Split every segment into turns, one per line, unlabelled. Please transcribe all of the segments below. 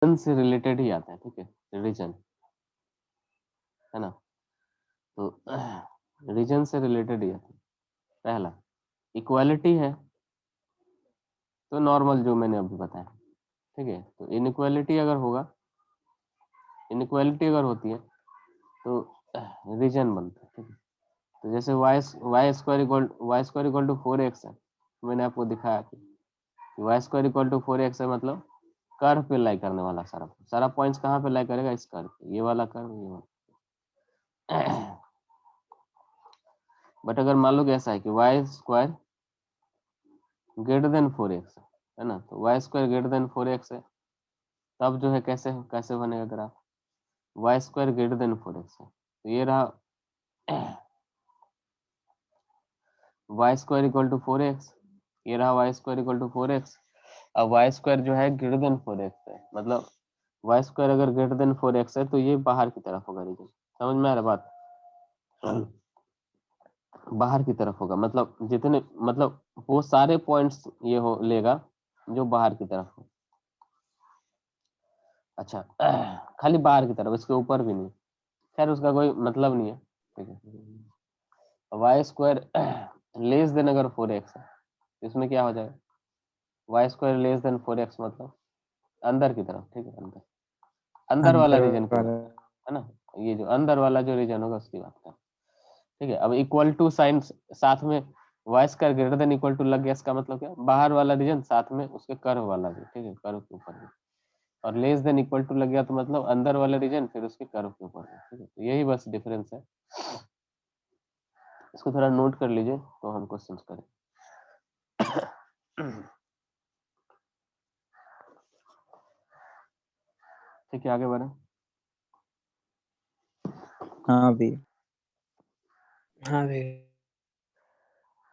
से रिलेटेड ही आता है, ठीक है, रीजन है ना, तो रीजन से रिलेटेड ही आता है। पहला इक्वालिटी है, तो नॉर्मल जो मैंने अभी बताया, ठीक है। तो इनइक्वालिटी अगर होगा, इनइक्वालिटी अगर होती है तो रीजन बनता है, ठीक है। तो जैसे Y square equal to 4x है, मैंने आपको दिखाया कि Y square equal to 4x है, मतलब कर्व पे लाई करने वाला सारा पॉइंट्स कहाँ पे लाई करेगा, इस कर्व पे, ये वाला कर्व, ये वाला। बट अगर मान लो कि ऐसा है कि Y square greater than 4x है ना, तो y square greater than 4x है, तब जो है कैसे कैसे बनेगा graph, y square greater than 4x है, तो ये रहा Y square equal to 4x, ये रहा Y square equal to 4x। अब वाई स्क्वायर जो है ग्रेटर देन 4x है, मतलब वाई स्क्वायर अगर ग्रेटर देन 4x है तो ये बाहर की तरफ होगा रीजन, समझ में आ रहा बात, बाहर की तरफ होगा, मतलब जितने, मतलब वो सारे पॉइंट्स ये हो लेगा जो बाहर की तरफ हो। अच्छा, खाली बाहर की तरफ, इसके ऊपर भी नहीं, खैर उसका कोई मतलब नहीं है, ठीक है। वाई स्क्वायर लेस देन अगर 4x है, इसमें क्या हो जाएगा, Y square less then 4x, मतलब अंदर की तरफ, ठीक है, अंदर अंदर वाला रीजन की बात है ना, ये जो अंदर वाला जो रीजन होगा उसकी बात कर, ठीक है। अब इक्वल टू साइन साथ में y square greater than equal to लग गया, इसका मतलब क्या, बाहर वाला रीजन साथ में उसके कर्व वाला भी, ठीक है, कर्व के ऊपर भी, और लेस देन इक्वल टू लग गया तो मतलब अंदर वाला रीजन फिर उसके कर्व के ऊपर भी, ठीक है। तो यही बस डिफरेंस है, इसको थोड़ा नोट कर लीजिए तो हम क्वेश्चन करें। ठीक है, आगे बढ़े।
हाँ भी,
हाँ भी।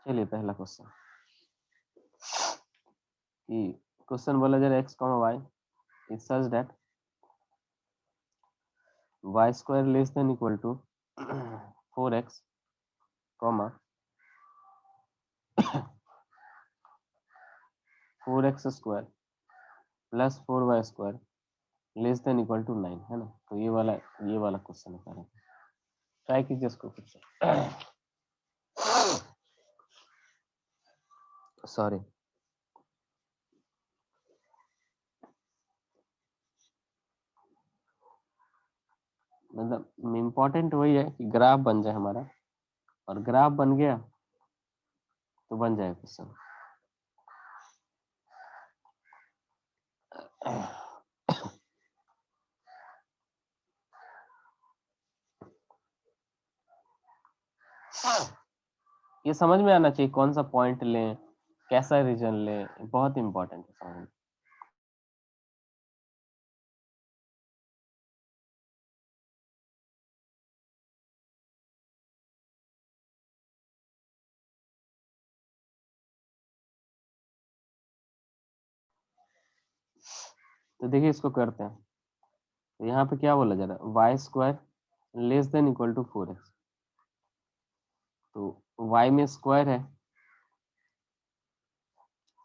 चलिए पहला क्वेश्चन, कि क्वेश्चन बोला जा रहा है x, y is such that y square less than equal to 4x, comma 4x square plus 4y square less than equal to 9 है ना, तो ये वाला क्वेश्चन है, ट्राई कीजिए इसको फिर से। सॉरी, मतलब इम्पोर्टेंट वही है कि ग्राफ बन जाए हमारा, और ग्राफ बन गया तो बन जाए क्वेश्चन। ये समझ में आना चाहिए कौन सा पॉइंट लें, कैसा रीजन लें, बहुत इंपॉर्टेंट है समझ में। तो देखिए इसको करते हैं, तो यहाँ पे क्या बोला जा रहा है, y square less than equal to 4x, तो y में स्क्वायर है,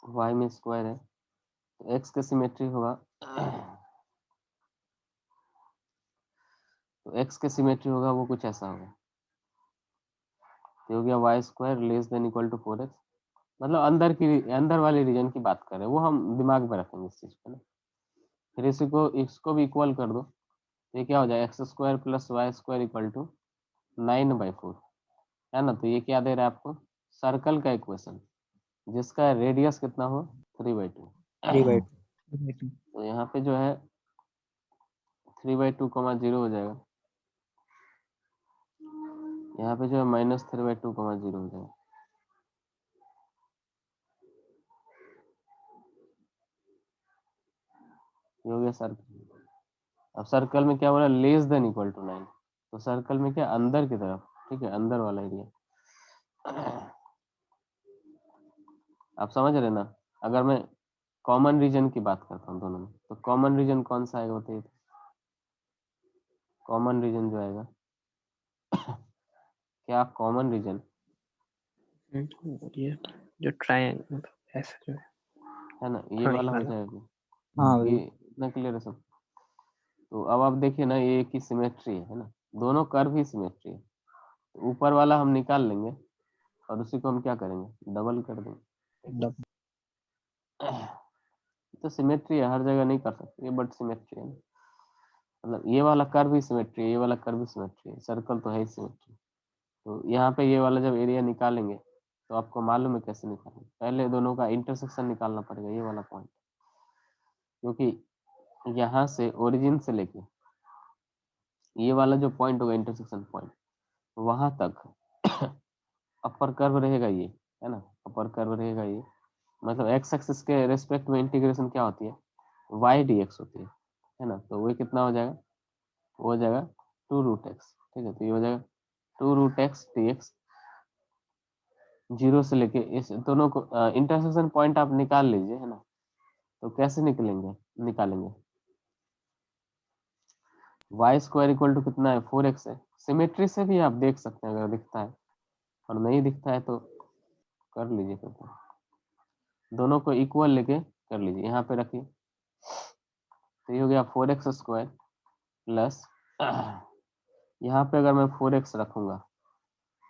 y में स्क्वायर है तो x का सिमेट्री होगा, तो x का सिमेट्री होगा वो कुछ ऐसा होगा, तो हो गया y square less than equal to 4x, मतलब अंदर वाले रीजन की बात कर रहे हैं, वो हम दिमाग में रखेंगे इस चीज को ना। फिर इसको भी इक्वल कर दो, तो ये क्या हो जाएगा, x square plus y square equal to 9/4 है ना, तो ये क्या दे रहा है आपको, सर्कल का इक्वेशन जिसका रेडियस कितना हो 3/2।
3/2।
तो यहाँ पे जो है 3/2, 0 हो जाएगा, यहाँ पे जो है -3/2, 0 हो जाएगा, ये हो गया सर्कल। अब सर्कल में क्या बोला, लेस देन इक्वल टू 9, तो सर्कल में क्या, अंदर की तरफ, ठीक है, अंदर वाला एरिया। आप समझ रहे ना, अगर मैं कॉमन रीजन की बात करता हूँ दोनों में, तो कॉमन रीजन कौन सा आएगा बताइए, कॉमन रीजन जो आएगा, क्या कॉमन रीजन
ये जो ट्रायंगल ऐसा जो
है ना, ये
हाँ,
वाला हो
वाला।
जाएगा,
हाँ
ये
भी,
इतना क्लियर है सब। तो अब आप देखिए ना, ये एक ही सिमेट्री है ना, दोनों कर्व ही सिमेट्री है। तो ऊपर वाला हम निकाल लेंगे और उसी को हम क्या करेंगे, डबल कर देंगे। तो सिमेट्री है, हर जगह नहीं कर सकते ये, बट सिमेट्री है ना, मतलब ये वाला कर्व भी सिमेट्री है, ये वाला कर्व भी सिमेट्री है, सर्कल तो है ही सिमेट्री। तो यहाँ पे ये वाला जब एरिया निकालेंगे तो आपको मालूम है कैसे निकालेंगे, पहले दोनों का इंटरसेक्शन निकालना पड़ेगा, ये वाला पॉइंट, क्योंकि यहाँ से ओरिजिन से लेके ये वाला जो पॉइंट होगा इंटरसेक्शन पॉइंट, वहां तक अपर कर्व रहेगा ये, है ना, अपर कर्व रहेगा ये, मतलब एक्स एक्सिस के रेस्पेक्ट में इंटीग्रेशन क्या होती है, वाई डी एक्स होती है ना। तो वो कितना हो जाएगा, वो हो जाएगा 2√x, ठीक है। तो ये हो जाएगा 2√x dx, जीरो से लेके इस दोनों को इंटरसेक्शन पॉइंट आप निकाल लीजिए, है ना। तो कैसे निकालेंगे, वाई स्क्वायर इक्वल टू कितना है, 4x है। सिमेट्री से भी आप देख सकते हैं, अगर दिखता है, और नहीं दिखता है तो कर लीजिए, फिर तो दोनों को इक्वल लेके कर लीजिए, यहाँ पे रखिए। तो ये हो गया 4x स्क्वायर प्लस, यहाँ पे अगर मैं 4x रखूंगा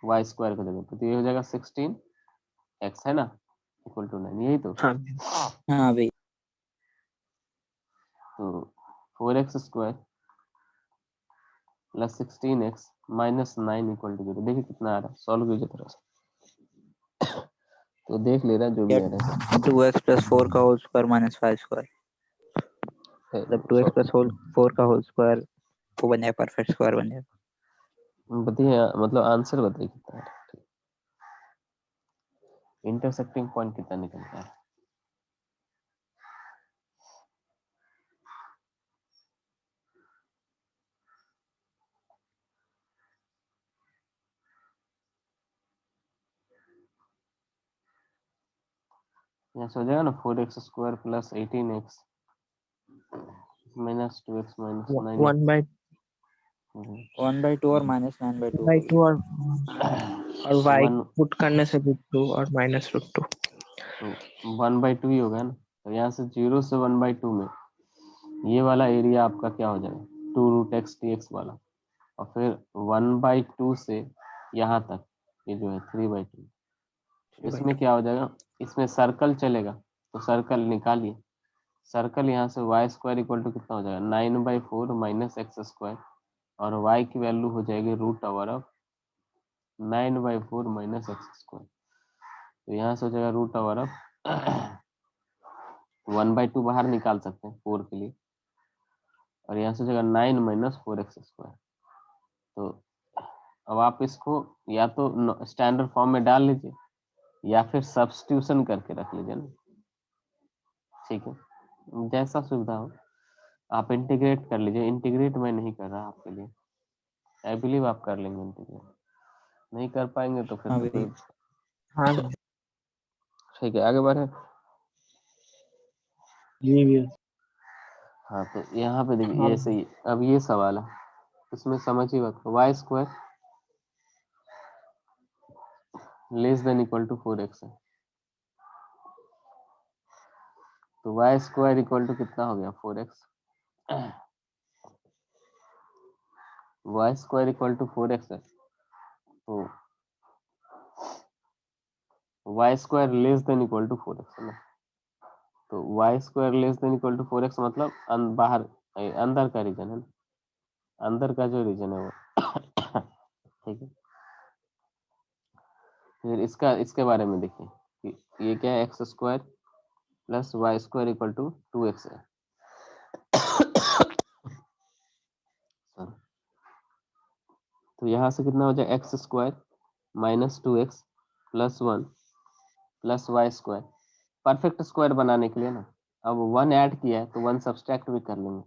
वाई स्क्वायर की जगह पे, तो ये हो जाएगा 16x, है ना, इक्वल टू 9, यही तो।
हाँ
हाँ भैया।
तो 4x square plus 16x minus 9 equal to 0, देखिए कितना आ रहा है, सॉल्व कीजिए थोड़ा सा, तो देख ले रहा है जो भी आ रहा है।
2x प्लस 4 का होल स्क्वायर माइनस 5 स्क्वायर, मतलब 2x प्लस होल 4 का होल स्क्वायर वो बन जाएगा, परफेक्ट स्क्वायर बन जाएगा।
बताइए, मतलब आंसर बताइए कितना है, इंटरसेक्टिंग पॉइंट कितना निकलता है। यहाँ से हो जाएगा ना 4x square plus 18x minus 2x minus 9।
1/2
1/2 और माइनस 9/2
बाई
हो
टू
गया।
और y
वन
पुट करने से √2 और -√2।
तो 1/2 ही होगा ना, तो यहाँ से 0 से 1/2 में ये वाला एरिया आपका क्या हो जाएगा, 2√x dx वाला, और फिर 1/2 से यहाँ तक ये जो है 3/2, इसमें क्या हो जाएगा, इसमें सर्कल चलेगा, तो सर्कल निकालिए। सर्कल यहाँ से वाई स्क्वायर इक्वल टू कितना हो जाएगा, 9/4 माइनस एक्स स्क्वायर, और y की वैल्यू हो जाएगी √ऑफ 9/4 माइनस एक्स स्क्वायर। तो यहाँ से हो जाएगा √ऑफ 1/2 बाहर निकाल सकते हैं 4 के लिए, और यहाँ से हो जाएगा 9 माइनस 4x स्क्वायर। तो अब आप इसको या तो स्टैंडर्ड फॉर्म में डाल लीजिए या फिर सब्स्टिट्यूशन करके रख लीजिए ना, ठीक है, जैसा सुविधा हो आप इंटीग्रेट कर लीजिए। इंटीग्रेट मैं नहीं कर रहा आपके लिए, आई बिलीव आप कर लेंगे इंटीग्रेट, नहीं कर पाएंगे तो फिर
हाँ
तो कोई,
भैया।
हाँ
ठीक है, आगे बढ़े।
जी भैया।
हाँ, तो यहाँ पे देखिए
हाँ
ये सही, अब ये सवाल है, इसमें समझिए बात, y square less than equal to 4x है, तो वाई स्क्वायर इक्वल टू कितना हो गया, 4x, Y square equal to 4x है, तो y square less than equal to 4x है ना। तो y square less than equal to 4x मतलब बाहर अंदर का रीजन है ना, अंदर का जो रीजन है वो ठीक है। फिर इसका इसके बारे में देखिए कि ये क्या है, x square plus y square equal to 2x है। Sorry. तो यहाँ से कितना हो जाए, x square minus 2x plus 1 plus y square, perfect square बनाने के लिए ना, अब 1 ऐड किया है तो 1 सब्सट्रैक्ट भी कर लेंगे।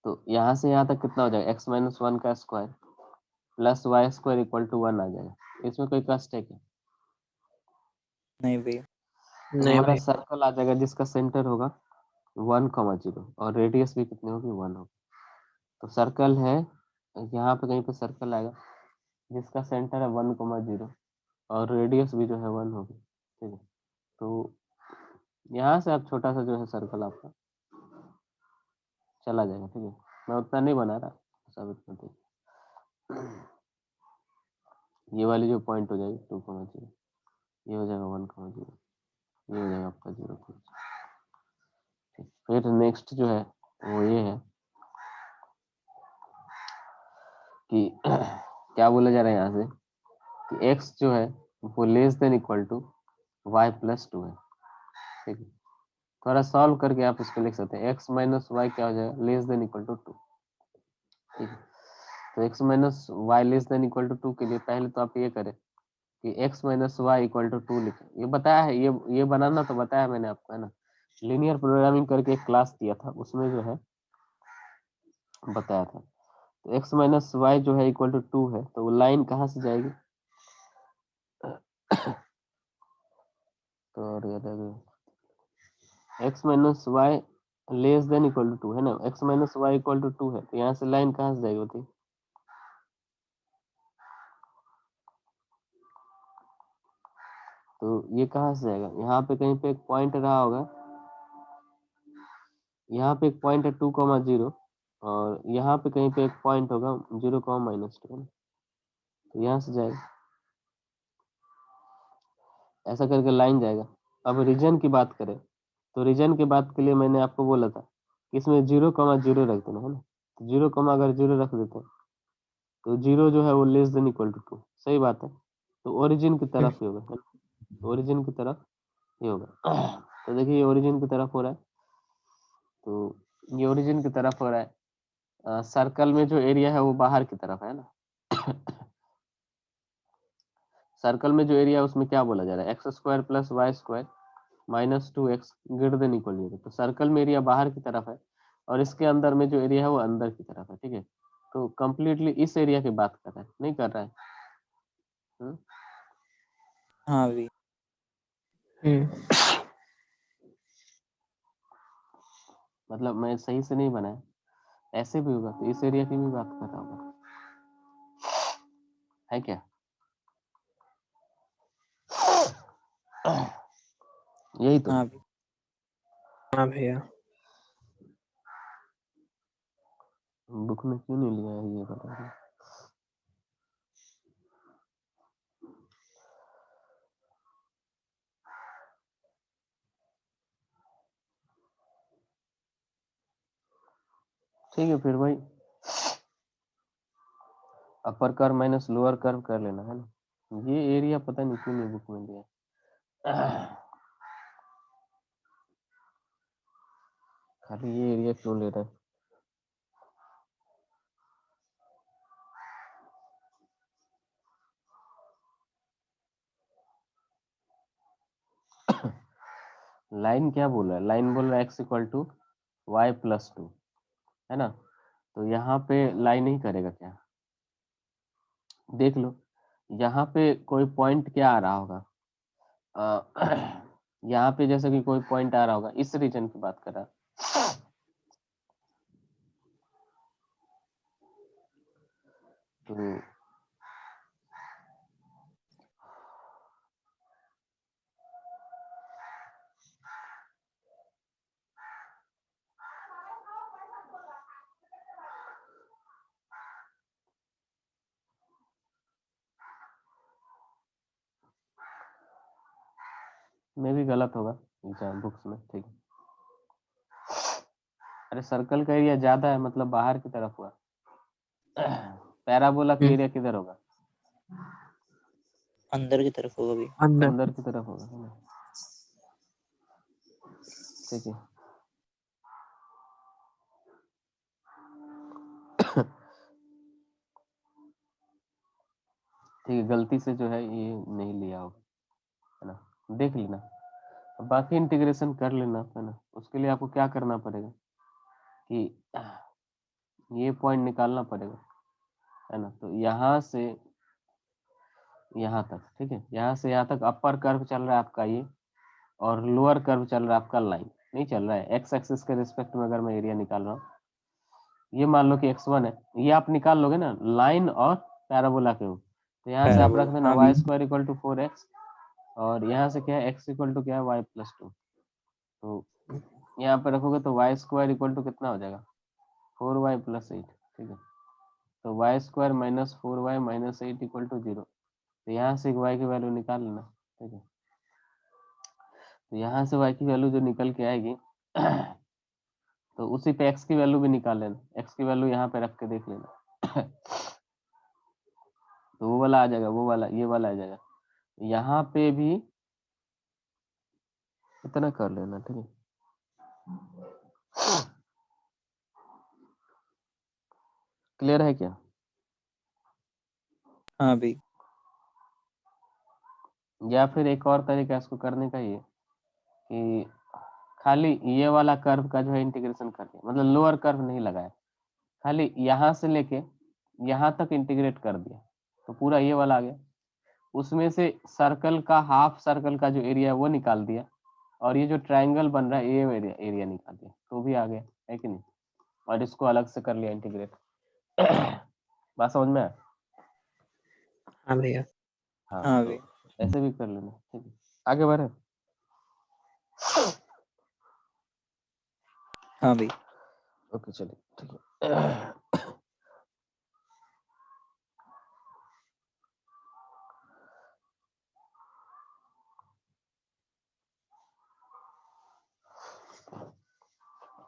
तो यहाँ से यहाँ तक कितना हो जाएगा, x माइनस 1 का square plus y square equal to 1 आ जाएगा। इसमें कोई कष्ट है क्या,
नहीं भैया।
तो
नहीं
हमारा
भाई।
सर्कल आ जाएगा जिसका सेंटर होगा 1,0 और रेडियस भी कितनी होगी, 1 होगी। तो सर्कल है, यहाँ पे कहीं पे सर्कल आएगा जिसका सेंटर है 1,0 और रेडियस भी जो है 1 होगी, ठीक है। तो यहाँ से आप छोटा सा जो है सर्कल आपका चला जाएगा, ठीक है। मैं उतना नहीं बना रहा, सब इतना ठीक। ये वाली जो पॉइंट हो जाएगी 2,0, ये हो जाएगा 1,0, ये हो जाएगा आपका 0, ठीक। फिर नेक्स्ट जो है वो ये है कि क्या बोला जा रहा है यहाँ से कि x जो है वो less than equal to y+2 है, ठीक है। थोड़ा सॉल्व करके आप इसको लिख सकते हैं, x माइनस वाई क्या हो जाएगा, लेस देन इक्वल टू 2, ठीक है। तो x minus y less than equal to 2 के लिए पहले तो आप ये करें कि x minus y equal to 2 लिखें। ये बताया है, ये बनाना तो बताया मैंने आपको, है ना। लीनियर प्रोग्रामिंग करके एक क्लास दिया था, उसमें जो है बताया था। तो x माइनस वाई जो है इक्वल टू 2 है, तो वो लाइन कहाँ से जाएगी, तो x minus y less than equal to 2 है ना, x minus y equal to 2 है, तो यहाँ से लाइन कहाँ से जाएगी बताइए। तो ये कहाँ से जाएगा, यहाँ पे कहीं पे एक पॉइंट रहा होगा, यहाँ पे एक पॉइंट है 2,0 और यहाँ पे कहीं पे एक पॉइंट होगा 0,-2 है ना, तो यहाँ से जाएगा, ऐसा करके लाइन जाएगा। अब रीजन की बात करें तो रीजन की बात के लिए मैंने आपको बोला था कि इसमें 0,0 रख देना, है ना। तो 0, रख देते हैं तो 0 जो है वो लेस देन इक्वल टू 2, सही बात है। तो ओरिजिन की तरफ ही होगा, है ना? तो ओरिजिन की तरफ ये होगा। तो देखिए ये ओरिजिन की तरफ हो रहा है, तो ये ओरिजिन की तरफ हो रहा है। सर्कल में जो एरिया है वो बाहर की तरफ है ना। सर्कल में जो एरिया है उसमें क्या बोला जा रहा है, x² + y² - 2x greater than equal 0। तो सर्कल में एरिया बाहर की तरफ है और इसके अंदर में जो एरिया है वो अंदर की तरफ है, ठीक है। तो कंप्लीटली इस एरिया की बात कर रहा है, नहीं कर रहा है।
हाँ भी।
मतलब मैं सही से नहीं बनाया, ऐसे भी होगा तो इस एरिया की भी बात कर रहा होगा, है क्या। यही तो
हाँ भी।
हाँ भैया।
बुक में क्यों नहीं लिया है ये बता दो। ठीक है फिर भाई upper curve minus lower curve कर लेना, है ना। ये एरिया पता नहीं क्यों नहीं बुक में लिया, खाली ये एरिया क्यों ले रहा है। लाइन क्या बोल रहा है, लाइन बोल रहा है x = y+2, है ना। तो यहाँ पे लाइन ही करेगा क्या, देख लो यहाँ पे कोई पॉइंट क्या आ रहा होगा, यहाँ पे जैसे कि कोई पॉइंट आ रहा होगा, इस रीजन की बात कर रहा है। तो में भी गलत होगा एग्जाम बुक्स में, ठीक है। अरे सर्कल का एरिया ज्यादा है मतलब बाहर की तरफ हुआ, पैराबोला का एरिया किधर होगा,
अंदर की तरफ होगा भी।
अंदर।
अंदर की तरफ होगा, है ना, ठीक है। ठीक है, गलती से जो है ये नहीं लिया होगा, है ना, देख लेना। अब बाकी इंटीग्रेशन कर लेना, है ना। उसके लिए आपको क्या करना पड़ेगा कि ये पॉइंट निकालना पड़ेगा, है ना। तो यहाँ से यहाँ तक, ठीक है, यहाँ से यहाँ तक अपर कर्व चल रहा है आपका ये, और लोअर कर्व चल रहा है आपका लाइन, नहीं चल रहा है एक्स एक्सिस के रिस्पेक्ट में। अगर मैं एरिया निकाल रहा हूँ, ये मान लो कि x1 है, ये आप निकाल लोगे ना लाइन और पैराबोला के, तो यहाँ से आप रख देना
हाँ
y² = 4x, और यहाँ से क्या है x = क्या है y+2। तो यहाँ पे रखोगे तो y² = कितना हो जाएगा, 4y प्लस 8, ठीक है। तो y square minus 4y minus 8 equal to 0। तो यहाँ से y की वैल्यू निकाल लेना, ठीक है। तो यहाँ से y की वैल्यू जो निकल के आएगी तो उसी पे x की वैल्यू भी निकाल लेना, x की वैल्यू यहाँ पे रख के देख लेना तो वो वाला आ जाएगा, वो वाला ये वाला आ जाएगा। यहाँ पे भी इतना कर लेना, ठीक है। क्लियर है क्या?
हाँ भाई।
या फिर एक और तरीका इसको करने का ये कि खाली ये वाला कर्व का जो है इंटीग्रेशन कर दिया, मतलब लोअर कर्व नहीं लगाया, खाली यहाँ से लेके यहाँ तक इंटीग्रेट कर दिया, तो पूरा ये वाला आ गया। उसमें से सर्कल का हाफ सर्कल का जो एरिया है वो निकाल दिया, और ये जो ट्रायंगल बन रहा है ये एरिया निकाल दिया, तो भी आ गया, है कि नहीं। और इसको अलग से कर लिया इंटीग्रेट बात समझ में आया?
हाँ भैया।
हाँ,
हाँ
तो
भाई।
ऐसे भी कर लेना, ठीक है। आगे बढ़े।
हाँ भाई।
ओके चलिए, ठीक है।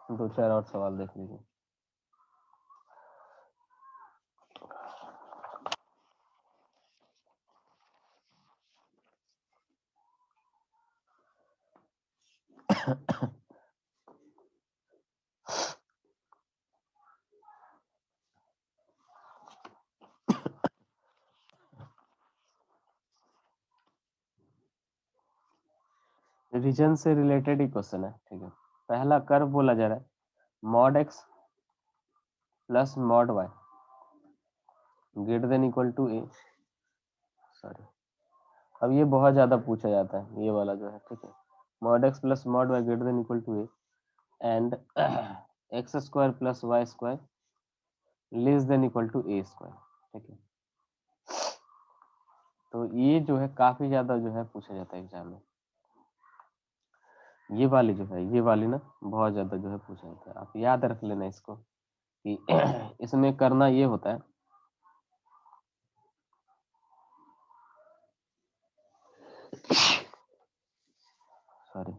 दो चार और सवाल देख लीजिए। रीजन से रिलेटेड ही क्वेश्चन है, ठीक है। पहला कर्व बोला जा रहा है mod x plus mod y greater than equal to a. Sorry, अब ये बहुत ज्यादा पूछा जाता है, ये वाला जो है, ठीक है। Mod x plus mod y greater than equal to a and x square plus y square less than equal to a square, ठीक है। तो ये जो है काफी ज्यादा जो है पूछा जाता है एग्जाम में। ये वाली जो है, ये वाली ना बहुत ज्यादा जो है पूछा जाता है, आप याद रख लेना इसको कि इसमें करना ये होता है, सॉरी,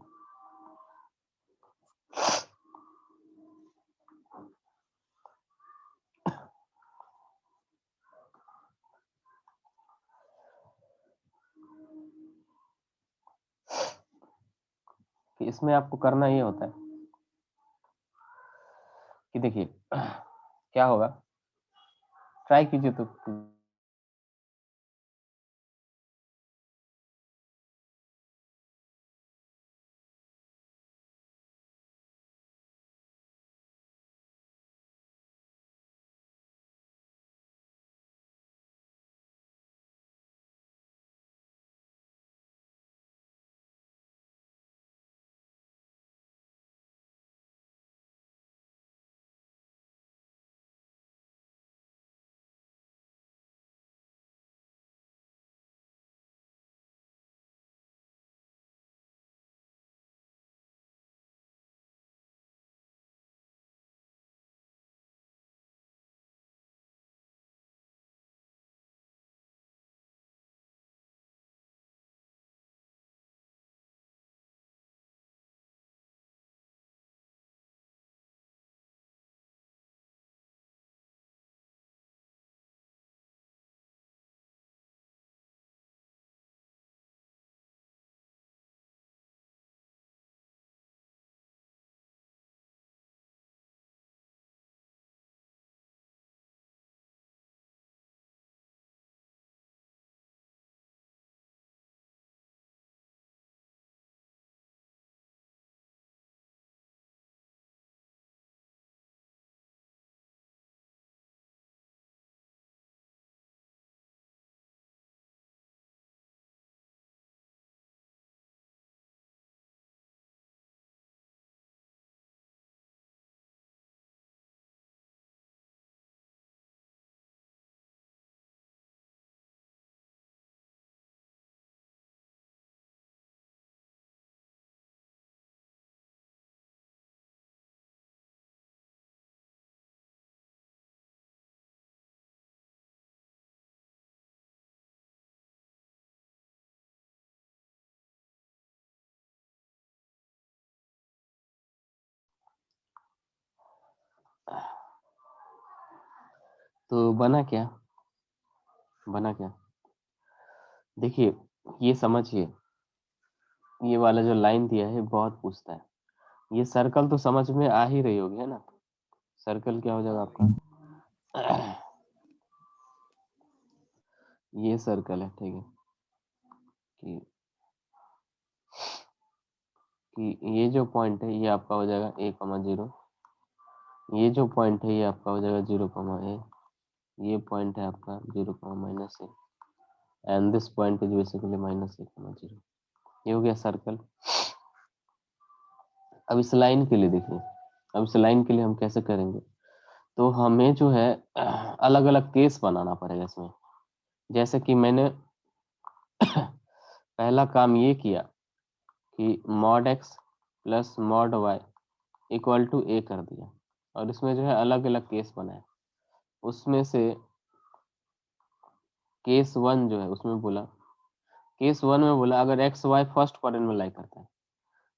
कि इसमें आपको करना ये होता है कि देखिए क्या होगा, ट्राई कीजिए तो तो बना क्या, देखिए ये समझिए, ये वाला जो लाइन दिया है बहुत पूछता है। ये सर्कल तो समझ में आ ही रही होगी, है ना। सर्कल क्या हो जाएगा आपका, ये सर्कल है, ठीक है, कि ये जो पॉइंट है ये आपका हो जाएगा a, 0, ये जो पॉइंट है ये आपका हो जाएगा 0, a, ये पॉइंट है आपका 0, -a, and this point is basically -a, 0। ये हो गया सर्कल। अब इस लाइन के लिए देखिए, अब इस लाइन के लिए हम कैसे करेंगे, तो हमें जो है अलग अलग केस बनाना पड़ेगा इसमें। जैसे कि मैंने पहला काम ये किया कि mod x plus mod y equal to a कर दिया, और इसमें जो है अलग अलग केस बनाए। उसमें से केस 1 जो है उसमें बोला, केस 1 में बोला अगर एक्स वाई फर्स्ट क्वाड्रेंट में लाई करता है,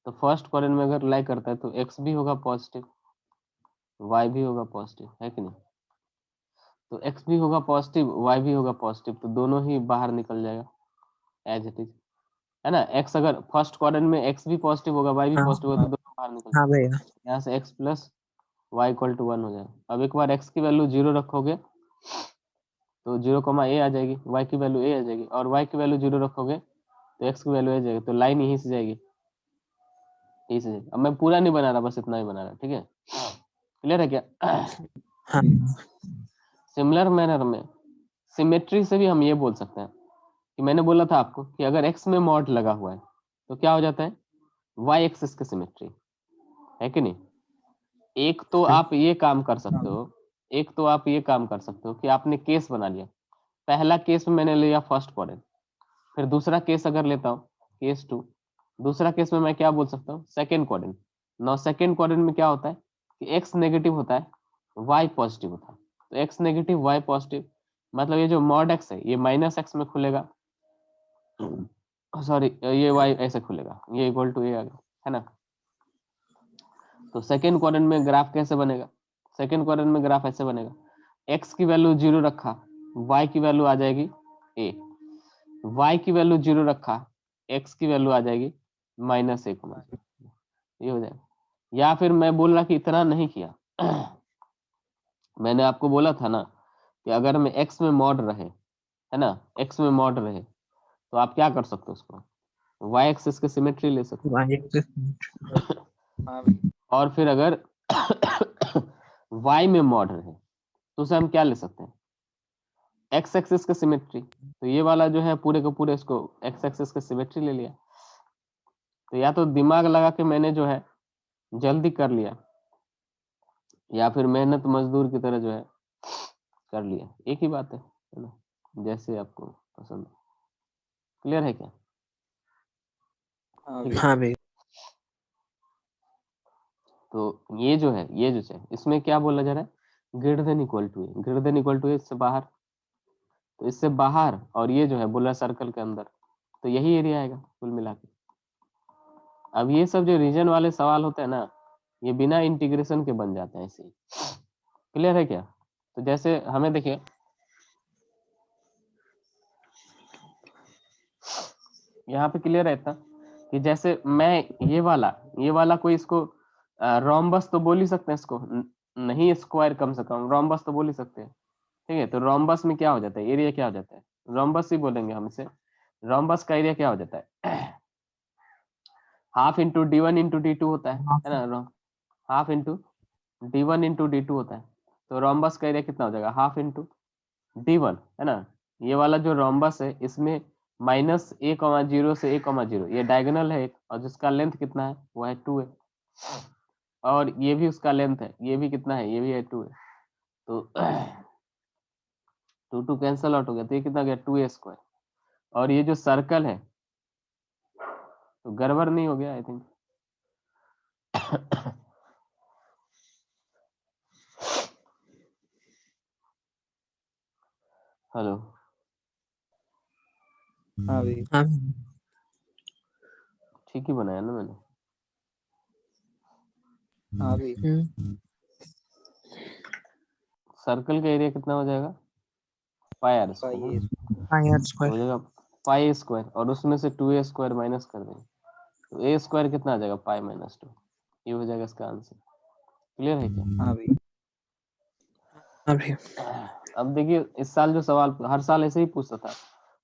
तो फर्स्ट क्वाड्रेंट में अगर लाई करता है तो एक्स भी होगा पॉजिटिव, वाई भी होगा पॉजिटिव, है कि नहीं। तो एक्स भी होगा पॉजिटिव, वाई भी होगा पॉजिटिव, तो दोनों ही बाहर निकल जाएगा एज इट इज, है ना। एक्स अगर फर्स्ट क्वाड्रेंट में एक्स भी पॉजिटिव होगा, वाई भी
हाँ
पॉजिटिव होगा, तो दोनों बाहर निकल
हाँ
जाएगा।
भैया।
यहाँ से x plus y equal to 1 हो जाएगा। अब एक बार एक्स की वैल्यू 0 रखोगे तो 0, a आ जाएगी, y की वैल्यू a आ जाएगी, और y की वैल्यू 0 रखोगे तो x की वैल्यू आ जाएगी। तो लाइन यहीं से जाएगी, यहीं से जाएगी। अब मैं पूरा नहीं बना रहा, बस इतना ही बना रहा, ठीक है, क्लियर है क्या।
हाँ
सिमिलर मैनर में सिमेट्री से भी हम ये बोल सकते हैं कि मैंने बोला था आपको कि अगर x में मॉड लगा हुआ है तो क्या हो जाता है, y एक्सिस की सिमेट्री, है कि नहीं। एक तो आप ये काम कर सकते हो, एक तो आप ये काम कर सकते हो कि आपने केस बना लिया। पहला केस में मैंने लिया फर्स्ट क्वाड्रेंट, फिर दूसरा केस अगर लेता हूँ केस 2, दूसरा केस में मैं क्या बोल सकता हूँ, second quadrant. Now second quadrant में क्या होता है कि एक्स नेगेटिव होता है, वाई पॉजिटिव होता है। तो एक्स नेगेटिव वाई पॉजिटिव, मतलब ये जो मॉड एक्स है ये माइनस एक्स में खुलेगा, सॉरी ये वाई ऐसे खुलेगा, ये इक्वल टू ए आ गया, है ना। तो सेकेंड क्वाड्रेंट में ग्राफ कैसे बनेगा, सेकेंड क्वाड्रेंट में ग्राफ ऐसे बनेगा, एक्स की वैल्यू 0 रखा, वाई की वैल्यू आ जाएगी ए, y की वैल्यू 0 रखा, x की वैल्यू आ जाएगी -a, ये हो जाएगा। या फिर मैं बोल रहा कि इतना नहीं किया, मैंने आपको बोला था ना कि अगर मैं x में मॉड रहे, है ना, x में मॉड रहे तो आप क्या कर सकते हो, उसको y एक्सिस की सिमेट्री ले सकते
वन एक्सिस।
हो। और फिर अगर y में मॉड रहे तो उसे हम क्या ले सकते हैं, x एक्सिस की सिमेट्री। तो ये वाला जो है पूरे के पूरे इसको x एक्सिस की सिमेट्री ले लिया। तो या तो दिमाग लगा के मैंने जो है जल्दी कर लिया, या फिर मेहनत मजदूर की तरह जो है कर लिया, एक ही बात है ना, जैसे आपको पसंद। क्लियर है क्या, ठीक है।
हाँ भैया।
तो ये जो है, ये जो है इसमें क्या बोला जा रहा है, greater than equal to a, greater than equal to a, इससे बाहर, तो इससे बाहर, और ये जो है बोला सर्कल के अंदर, तो यही एरिया आएगा कुल मिला के। अब ये सब जो रीजन वाले सवाल होते हैं ना, ये बिना इंटीग्रेशन के बन जाते हैं ऐसे ही। क्लियर है क्या। तो जैसे हमें देखिए यहाँ पे क्लियर रहता कि जैसे मैं ये वाला कोई इसको रोम्बस तो बोल ही सकते हैं इसको, नहीं स्क्वायर, कम से कम रोम्बस तो बोल ही सकते हैं, ठीक है। तो रोम्बस में क्या हो जाता है, एरिया क्या हो जाता है, रोम्बस ही बोलेंगे हम इसे। रोम्बस का एरिया क्या हो जाता है, half into d1 into d2 होता है ना, half into d1 into d2 होता है। तो रोम्बस का एरिया कितना हो जाएगा, हाफ इंटू d1, है ना। ये वाला जो रोम्बस है इसमें -a,0 से a,0 ये डायगोनल है एक, और जिसका लेंथ कितना है वो है 2 है, और ये भी उसका लेंथ है, ये भी कितना है, ये भी है 2 है। तो 2 कैंसल आउट हो गया, तो ये कितना गया 2a स्क्वायर। और ये जो सर्कल है तो गड़बड़ नहीं हो गया आई थिंक। हेलो,
हाँ भैया।
हाँ
ठीक ही बनाया ना मैंने।
हाँ भैया।
सर्कल का एरिया कितना हो जाएगा, पाई आर स्क्वायर,
पाई आर
हो
स्क्वायर
जाएगा पाई स्क्वायर, और उसमें से 2a स्क्वायर माइनस कर देंगे तो a स्क्वायर कितना आ जाएगा, पाई माइनस 2, ये हो जाएगा इसका आंसर। क्लियर है क्या?
हाँ भैया।
हाँ भैया।
अब देखिए इस साल जो सवाल, हर साल ऐसे ही पूछता था,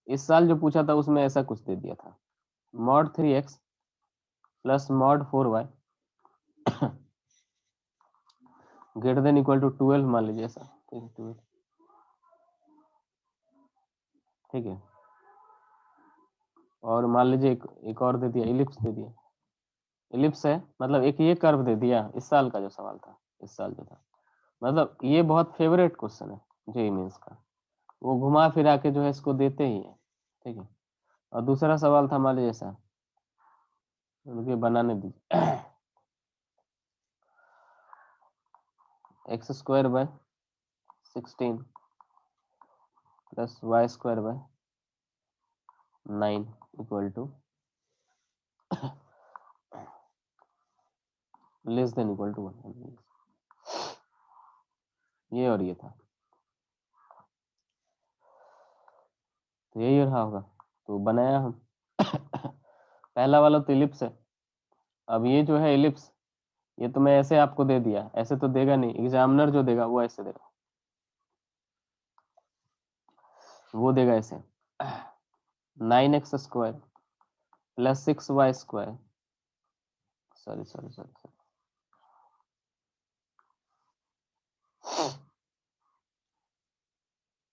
इस साल जो पूछा था उसमें ऐसा कुछ दे दिया था, mod 3x plus mod 4y greater than equal to 12 मान लीजिए ऐसा, ठीक है 12, ठीक है। और मान लीजिए एक और दे दिया, इलिप्स दे दिया, इलिप्स है मतलब एक ये कर्व दे दिया, इस साल का जो सवाल था, इस साल जो था, मतलब ये बहुत फेवरेट क्वेश्चन है जेईई मेंस का, वो घुमा फिरा के जो है इसको देते ही है, ठीक है। और दूसरा सवाल था मान लीजिए ऐसा, रुकिए बनाने दीजिए, x square by 16 plus y square by 9 equal to less than equal to 1, ये और ये था, तो यही रहा होगा, तो बनाया हम पहला वाला तो इलिप्स है। अब ये जो है इलिप्स, ये तो मैं ऐसे आपको दे दिया, ऐसे तो देगा नहीं, एग्जामिनर जो देगा वो ऐसे देगा, वो देगा ऐसे 9x square plus 6y square, sorry sorry sorry,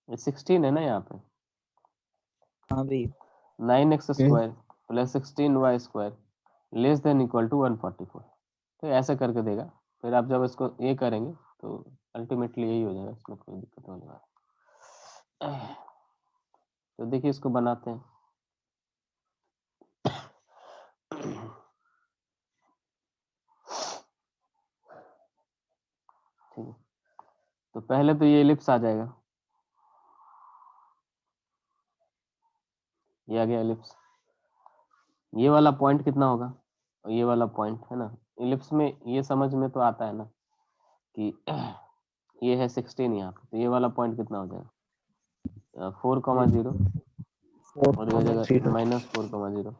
ये 16 है ना यहाँ पे,
हाँ भैया।
9x square plus 16y square less than equal to 144, तो ऐसे करके देगा। फिर आप जब इसको ये करेंगे तो अल्टीमेटली यही हो जाएगा, इसमें कोई दिक्कत होने वाला। तो देखिए इसको बनाते हैं। ठीक है, तो पहले तो ये एलिप्स आ जाएगा, ये आ गया एलिप्स। ये वाला पॉइंट कितना होगा, और ये वाला पॉइंट है ना, एलिप्स में ये समझ में तो आता है ना कि ये है 16 यहाँ पे, तो ये वाला पॉइंट कितना हो जाएगा 4,0 और ये हो जाएगा
4,0
-4,0,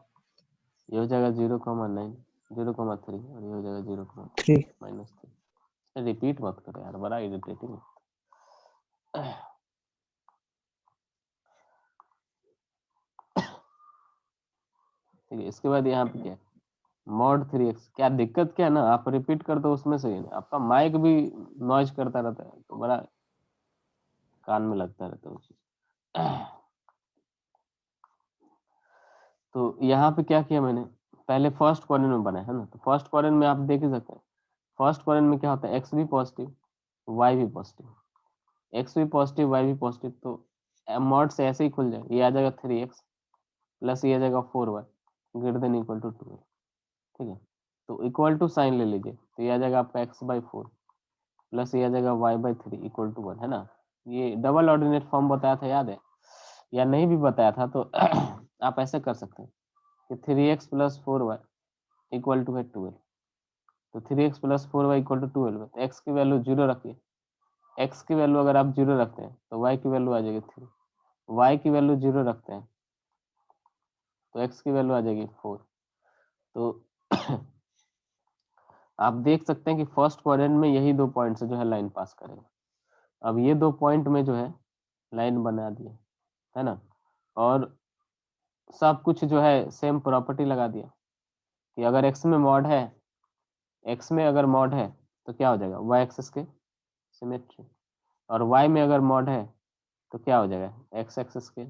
ये हो जाएगा 0,9 0,3 और ये हो जाएगा 0,3
3
-3। रिपीट मत करो यार, बड़ा इरिटेटिंग है। ठीक है, इसके बाद यहाँ पे क्या है, मॉड 3x, क्या दिक्कत क्या है ना, आप रिपीट कर दो उसमें से ही नहीं, आपका माइक भी नॉइज करता रहता है तो बड़ा कान में लगता रहता है वो चीज। तो यहाँ पे क्या किया मैंने, पहले फर्स्ट क्वाड्रेंट में बनाया है ना, तो फर्स्ट क्वाड्रेंट में आप देख ही सकते हैं, फर्स्ट क्वाड्रेंट में क्या होता है, एक्स भी पॉजिटिव वाई भी पॉजिटिव, एक्स भी पॉजिटिव वाई भी पॉजिटिव, तो मॉड से ऐसे ही खुल जाएगा, ये आ जाएगा 3x प्लस ये आ जाएगा 4y greater than equal to 2, ठीक है। तो इक्वल टू साइन ले लीजिए, तो ये आ जाएगा आपका x/4 प्लस ये आ जाएगा y/3 इक्वल टू 1, है ना। ये डबल ऑर्डिनेट फॉर्म बताया था, याद है, या नहीं भी बताया था तो आप ऐसे कर सकते हैं कि 3x plus 4y equal to है 12, तो 3x plus 4y equal to 12, तो x की वैल्यू 0 रखिए, x की वैल्यू अगर आप 0 रखते हैं तो y की वैल्यू आ जाएगी 3, y की वैल्यू 0 रखते हैं तो x की वैल्यू आ जाएगी 4। तो आप देख सकते हैं कि फर्स्ट क्वाड्रेंट में यही दो पॉइंट से जो है लाइन पास करेगा। अब ये दो पॉइंट में जो है लाइन बना दिया, है ना, और सब कुछ जो है सेम प्रॉपर्टी लगा दिया कि अगर x में मॉड है, x में अगर मॉड है तो क्या हो जाएगा, y एक्सिस के सिमेट्री, और y में अगर मॉड है तो क्या हो जाएगा, x एक्सिस के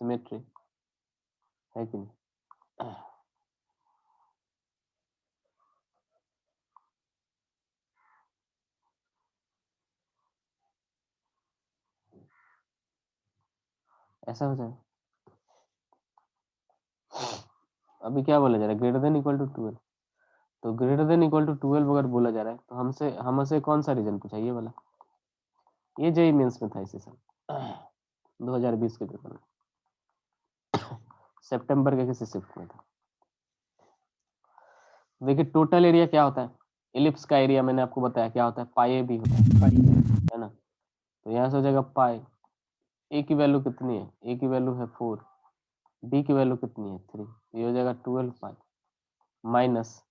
सिमेट्री, है कि नहीं। ऐसा हो जाएगा। अभी क्या बोला जा रहा है, ग्रेटर देन इक्वल टू 12, तो ग्रेटर देन इक्वल टू 12 अगर बोला जा रहा है तो हमसे कौन सा रीजन पूछा, ये वाला, ये जेईई मेंस में था इसी साल 2020 के पेपर में, सितंबर के किसी शिफ्ट में था। देखिए टोटल एरिया क्या होता है, इलिप्स का एरिया मैंने आपको बताया क्या होता है, पाई ए भी होता है ना। तो यहाँ से हो जाएगा पाई, ए की वैल्यू कितनी है, ए की वैल्यू है 4, बी की वैल्यू कितनी है 3, ये हो जाएगा 12 पाई माइनस,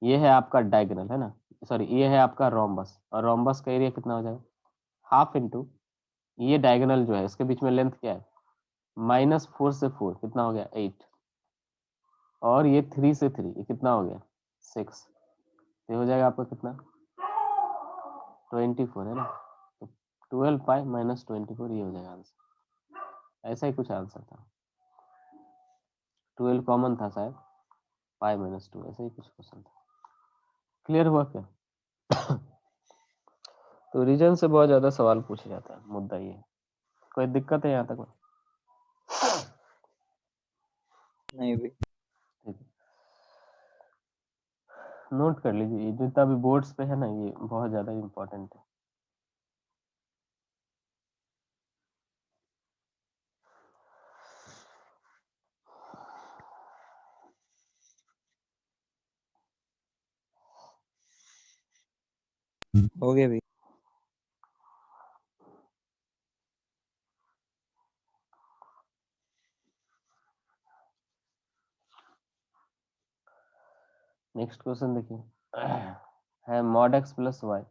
ये है आपका डायगोनल है ना, सॉरी ये है आपका रोम्बस, और रोम्बस का एरिया कितना हो जाएगा हाफ इंटू ये डायगोनल जो है इसके बीच में लेंथ क्या है -4 से 4 कितना हो गया 8, और ये 3 से 3 ये कितना हो गया 6, ये हो जाएगा आपका कितना 24 है ना। तो 12 पाई माइनस 24 ये हो जाएगा आंसर, ऐसा ही कुछ आंसर था, 12 कॉमन था शायद, पाई माइनस 2 ऐसा ही कुछ क्वेश्चन था। क्लियर हुआ क्या? तो रीजन से बहुत ज्यादा सवाल पूछा जाता है, मुद्दा ये है। कोई दिक्कत है यहाँ तक?
नहीं भी।
ठीक है, नोट कर लीजिए, ये जितना भी बोर्ड्स पे है ना ये बहुत ज्यादा इम्पोर्टेंट है।
हो गया भी।
नेक्स्ट क्वेश्चन देखिए, है mod x plus y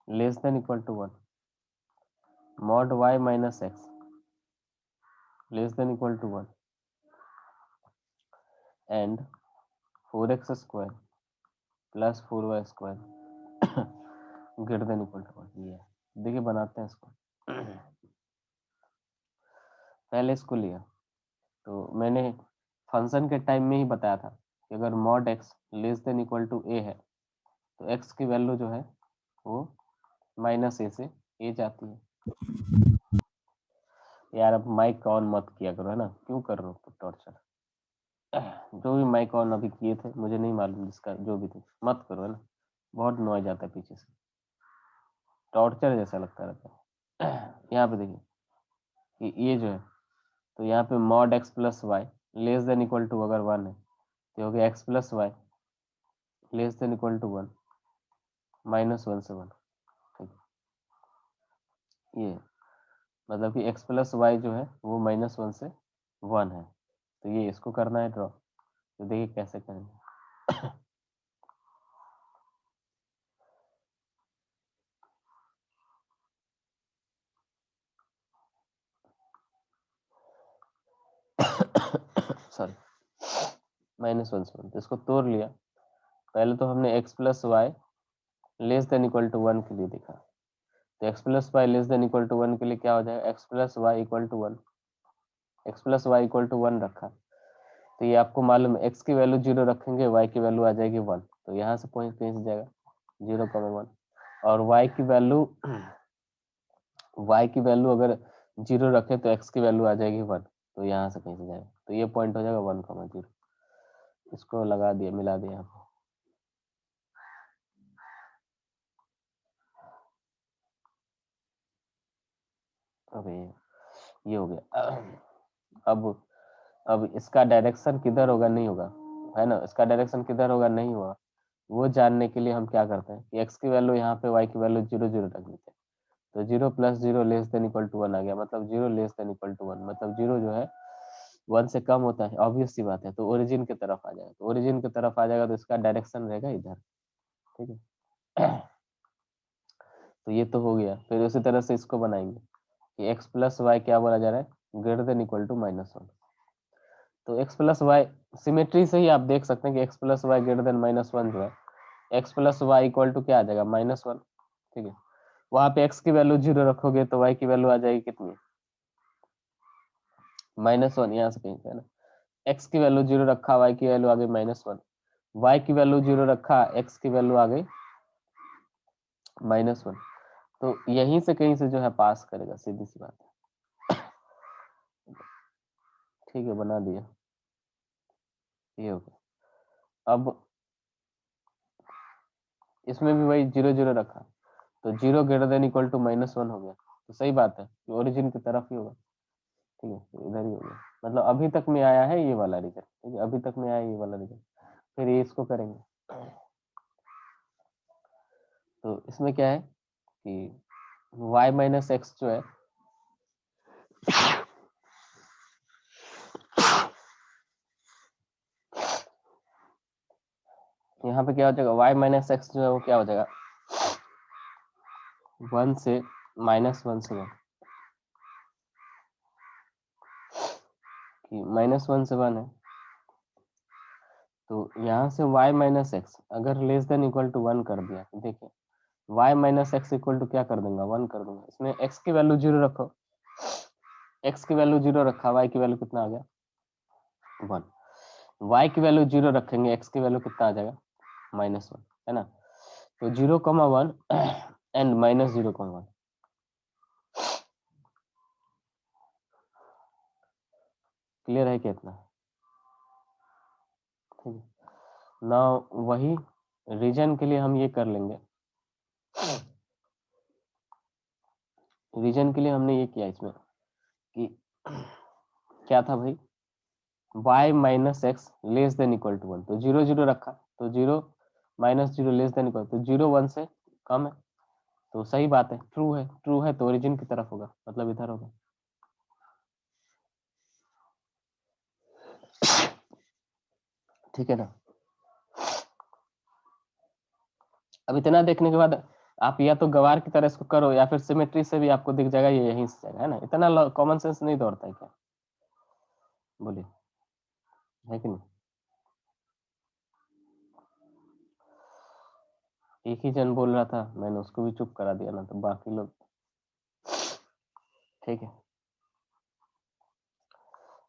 less than equal to 1, mod y minus x less than equal to 1 and 4x square plus 4y square greater than equal to 1। ये देखिए बनाते हैं इसको। पहले इसको लिया तो मैंने फंक्शन के टाइम में ही बताया था कि अगर mod x less than equal to a है तो x की वैल्यू जो है वो माइनस ए से ए जाती है। यार अब माइक ऑन मत किया करो है ना, क्यों कर रहे हो टॉर्चर? जो भी माइक ऑन अभी किए थे मुझे नहीं मालूम, जिसका जो भी थे मत करो है ना, बहुत नॉइज आता है पीछे से, टॉर्चर जैसा लगता रहता है। यहाँ पे देखिए कि ये जो है, तो यहाँ पे mod x plus y less than equal to अगर 1 है तो हो गया x plus y less than equal to 1 -1 से 1। ठीक, ये मतलब कि x प्लस वाई जो है वो -1 से 1 है, तो ये इसको करना है ड्रॉ। तो देखिए कैसे करेंगे। सॉरी -1 से 1, तो इसको तोड़ लिया। पहले तो हमने x plus y less than equal to 1 के लिए देखा, तो x plus y less than equal to 1 के लिए क्या हो जाएगा, x plus y equal to 1, x plus y equal to 1 रखा, तो ये आपको मालूम है x की वैल्यू 0 रखेंगे y की वैल्यू आ जाएगी 1, तो यहाँ से पॉइंट कहीं से जाएगा 0,1, और y की वैल्यू अगर 0 रखे तो x की वैल्यू आ जाएगी 1, तो यहाँ से कहीं से जाएगा, तो ये पॉइंट हो जाएगा 1,0। इसको लगा दिया, मिला दिया यहाँ पे। अबे ये हो गया। अब इसका डायरेक्शन किधर होगा, नहीं होगा है ना, इसका डायरेक्शन किधर होगा नहीं होगा, वो जानने के लिए हम क्या करते हैं कि x की वैल्यू यहाँ पे y की वैल्यू 0 0 रख देते हैं, तो 0 plus 0 less than equal to 1 आ गया, मतलब 0 लेस देन इक्वल टू 1, मतलब 0 जो है 1 से कम होता है, ऑब्वियस सी बात है, तो ओरिजिन की तरफ आ जाएगा, तो ओरिजिन की तरफ आ जाएगा तो इसका डायरेक्शन रहेगा इधर। ठीक है। तो ये तो हो गया, फिर उसी तरह से इसको बनाएंगे कि x प्लस वाई क्या बोला जा रहा है, ग्रेटर देन इक्वल टू -1, तो x प्लस वाई सिमेट्री से ही आप देख सकते हैं कि x plus y greater than -1 जो है, x plus y equal to क्या आ जाएगा -1। ठीक है, वहां पे x की वैल्यू 0 रखोगे तो y की वैल्यू आ जाएगी कितनी, -1, यहाँ से कहीं से है ना, x की वैल्यू 0 रखा, y की वैल्यू आ गई -1, y की वैल्यू 0 रखा, x की वैल्यू आ गई -1, तो यहीं से कहीं से जो है पास करेगा, सीधी सी बात है। ठीक है, बना दिया, ये हो गया। अब इसमें भी वही 0 0 रखा, तो 0 ग्रेटर देन इक्वल टू -1 हो गया, तो सही बात है कि ओरिजिन की तरफ ही होगा। ठीक है, तो इधर ही हो गया, मतलब अभी तक में आया है ये वाला रीजन। ठीक है, अभी तक में आया ये वाला रीजन, फिर ये इसको करेंगे। तो इसमें क्या है कि y माइनस एक्स जो है यहाँ पे क्या हो जाएगा, y माइनस एक्स जो है वो क्या हो जाएगा, 1 से -1 से 1, कि -1 से 1 है, तो यहाँ से y माइनस एक्स अगर लेस देन इक्वल टू 1 कर दिया, देखिए y minus x equal to क्या कर दूंगा, 1 कर दूंगा। इसमें x की वैल्यू 0 रखो, x की वैल्यू 0 रखा, y की वैल्यू कितना आ गया, 1। y की वैल्यू 0 रखेंगे, x की वैल्यू कितना आ जाएगा, -1, है ना। तो 0,1 एंड -0,1, क्लियर है कितना, ठीक है ना। वही रीजन के लिए हम ये कर लेंगे, रीजन के लिए हमने ये किया इसमें कि क्या था भाई, y minus x less than equal to 1, तो 0 0 रखा, तो 0 माइनस 0 लेस देन इक्वल, तो 0 1 से कम है, तो सही बात है, ट्रू है तो ओरिजिन की तरफ होगा, मतलब इधर होगा। ठीक है ना। अब इतना देखने के बाद आप या तो गवार की तरह इसको करो, या फिर सिमेट्री से भी आपको दिख जाएगा ये यहीं से जाएगा, है ना। इतना कॉमन सेंस नहीं दौड़ता है क्या, बोलिए, है कि नहीं। एक ही जन बोल रहा था, मैंने उसको भी चुप करा दिया ना, तो बाकी लोग, ठीक है।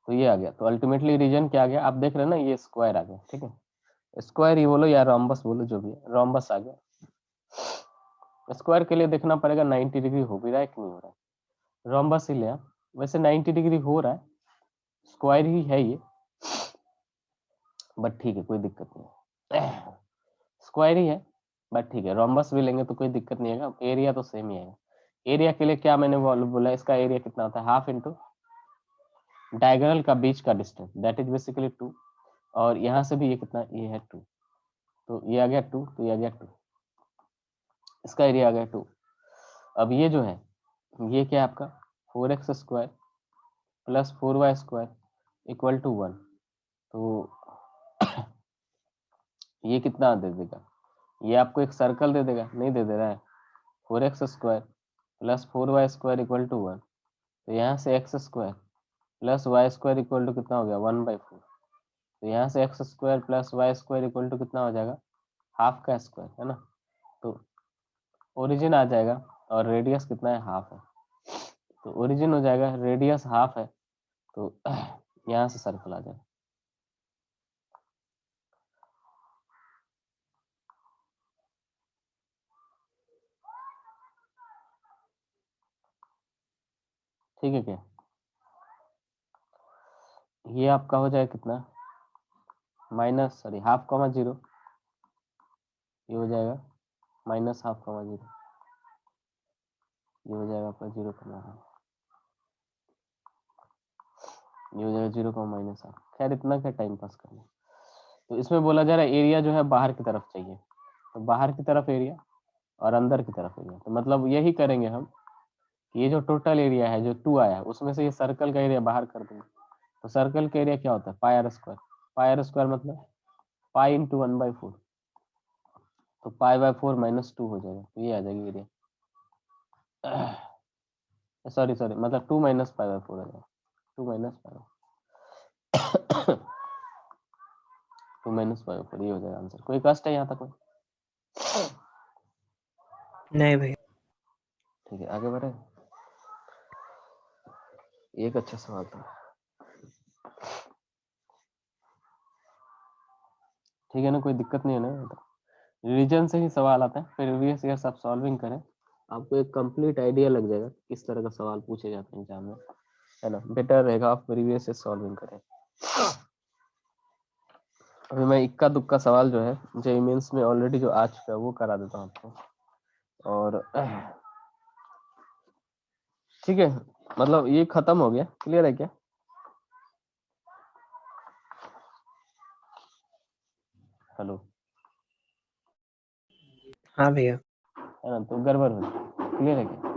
तो ये आ गया, तो अल्टीमेटली रीजन क्या आ गया, आप देख रहे हैं ना, ये स्क्वायर आ गया, ठीक है। स्क्वायर ही बोलो या रोम्बस बोलो, जो भी है, रोम्बस आ गया। स्क्वायर के लिए देखना पड़ेगा 90 डिग्री हो भी रहा है कि नहीं हो रहा है, रोम्बस ही ले आप। वैसे 90 डिग्री हो रहा है, स्क्वायर ही है ये, बट ठीक है, कोई दिक्कत नहीं है, स्क्वायर ही है, बट ठीक है, रोम्बस भी लेंगे तो कोई दिक्कत नहीं है, एरिया तो सेम ही आएगा। एरिया के लिए क्या मैंने बोला, इसका एरिया कितना होता है, हाफ इंटू डायगोनल का बीच का डिस्टेंस, दैट इज बेसिकली 2, और यहाँ से भी ये कितना, ये है 2, तो ये आ गया 2, तो ये आ गया 2, इसका एरिया आ गया 2। अब ये जो है, ये क्या है आपका 4x square plus 4y square equal to 1, तो ये कितना दे देगा, ये आपको एक सर्कल दे देगा, नहीं दे दे रहा है, 4x square plus 4y square equal to 1, तो यहाँ से x square plus y square equal to कितना हो गया, 1/4, तो यहाँ से x square plus y square equal to कितना हो जाएगा, हाफ का स्क्वायर, है ना। तो ओरिजिन आ जाएगा, और रेडियस कितना है, हाफ है, तो ओरिजिन हो जाएगा, रेडियस हाफ है, तो यहाँ से सर्कल आ जाएगा। ठीक है क्या, ये आपका हो जाएगा कितना, हाफ कॉमा 0, ये हो जाएगा माइनस हाफ कॉमा 0, ये हो जाएगा आपका 0 कॉमा, ये हो जाएगा 0 कॉमा माइनस हाफ। खैर इतना क्या टाइम पास करना। तो इसमें बोला जा रहा है एरिया जो है बाहर की तरफ चाहिए, तो बाहर की तरफ एरिया और अंदर की तरफ एरिया, तो मतलब यही करेंगे हम, ये जो टोटल एरिया है जो 2 आया, उसमें से ये सर्कल का एरिया बाहर कर देंगे, तो सर्कल का एरिया क्या होता है, pi r square, pi r square मतलब पाई इंटू 1/4, तो पाई/4 -2 हो जाएगा, तो ये आ जाएगी एरिया, सॉरी मतलब 2 माइनस पाई/4 आ जाएगा, 2 माइनस पाई, 2 माइनस पाई/4, ये हो जाएगा आंसर। कोई कष्ट है यहाँ तक में,
नहीं भैया।
ठीक है आगे बढ़े। एक अच्छा सवाल था, ठीक है ना, कोई दिक्कत नहीं है ना। रिलीजन से ही सवाल आता है, प्रीवियस ईयर सब सॉल्विंग करें, आपको एक कंप्लीट आइडिया लग जाएगा किस तरह का सवाल पूछे जाते हैं एग्जाम में, है ना। बेटर रहेगा आप प्रीवियस ईयर सॉल्विंग करें। अभी मैं इक्का दुक्का सवाल जो है जेईई मेंस में ऑलरेडी जो आ चुका है वो करा देता हूँ आपको, और ठीक है, मतलब ये खत्म हो गया, क्लियर है क्या। हेलो,
हाँ भैया।
है ना, तो गड़बड़ हो जाए। क्लियर है क्या?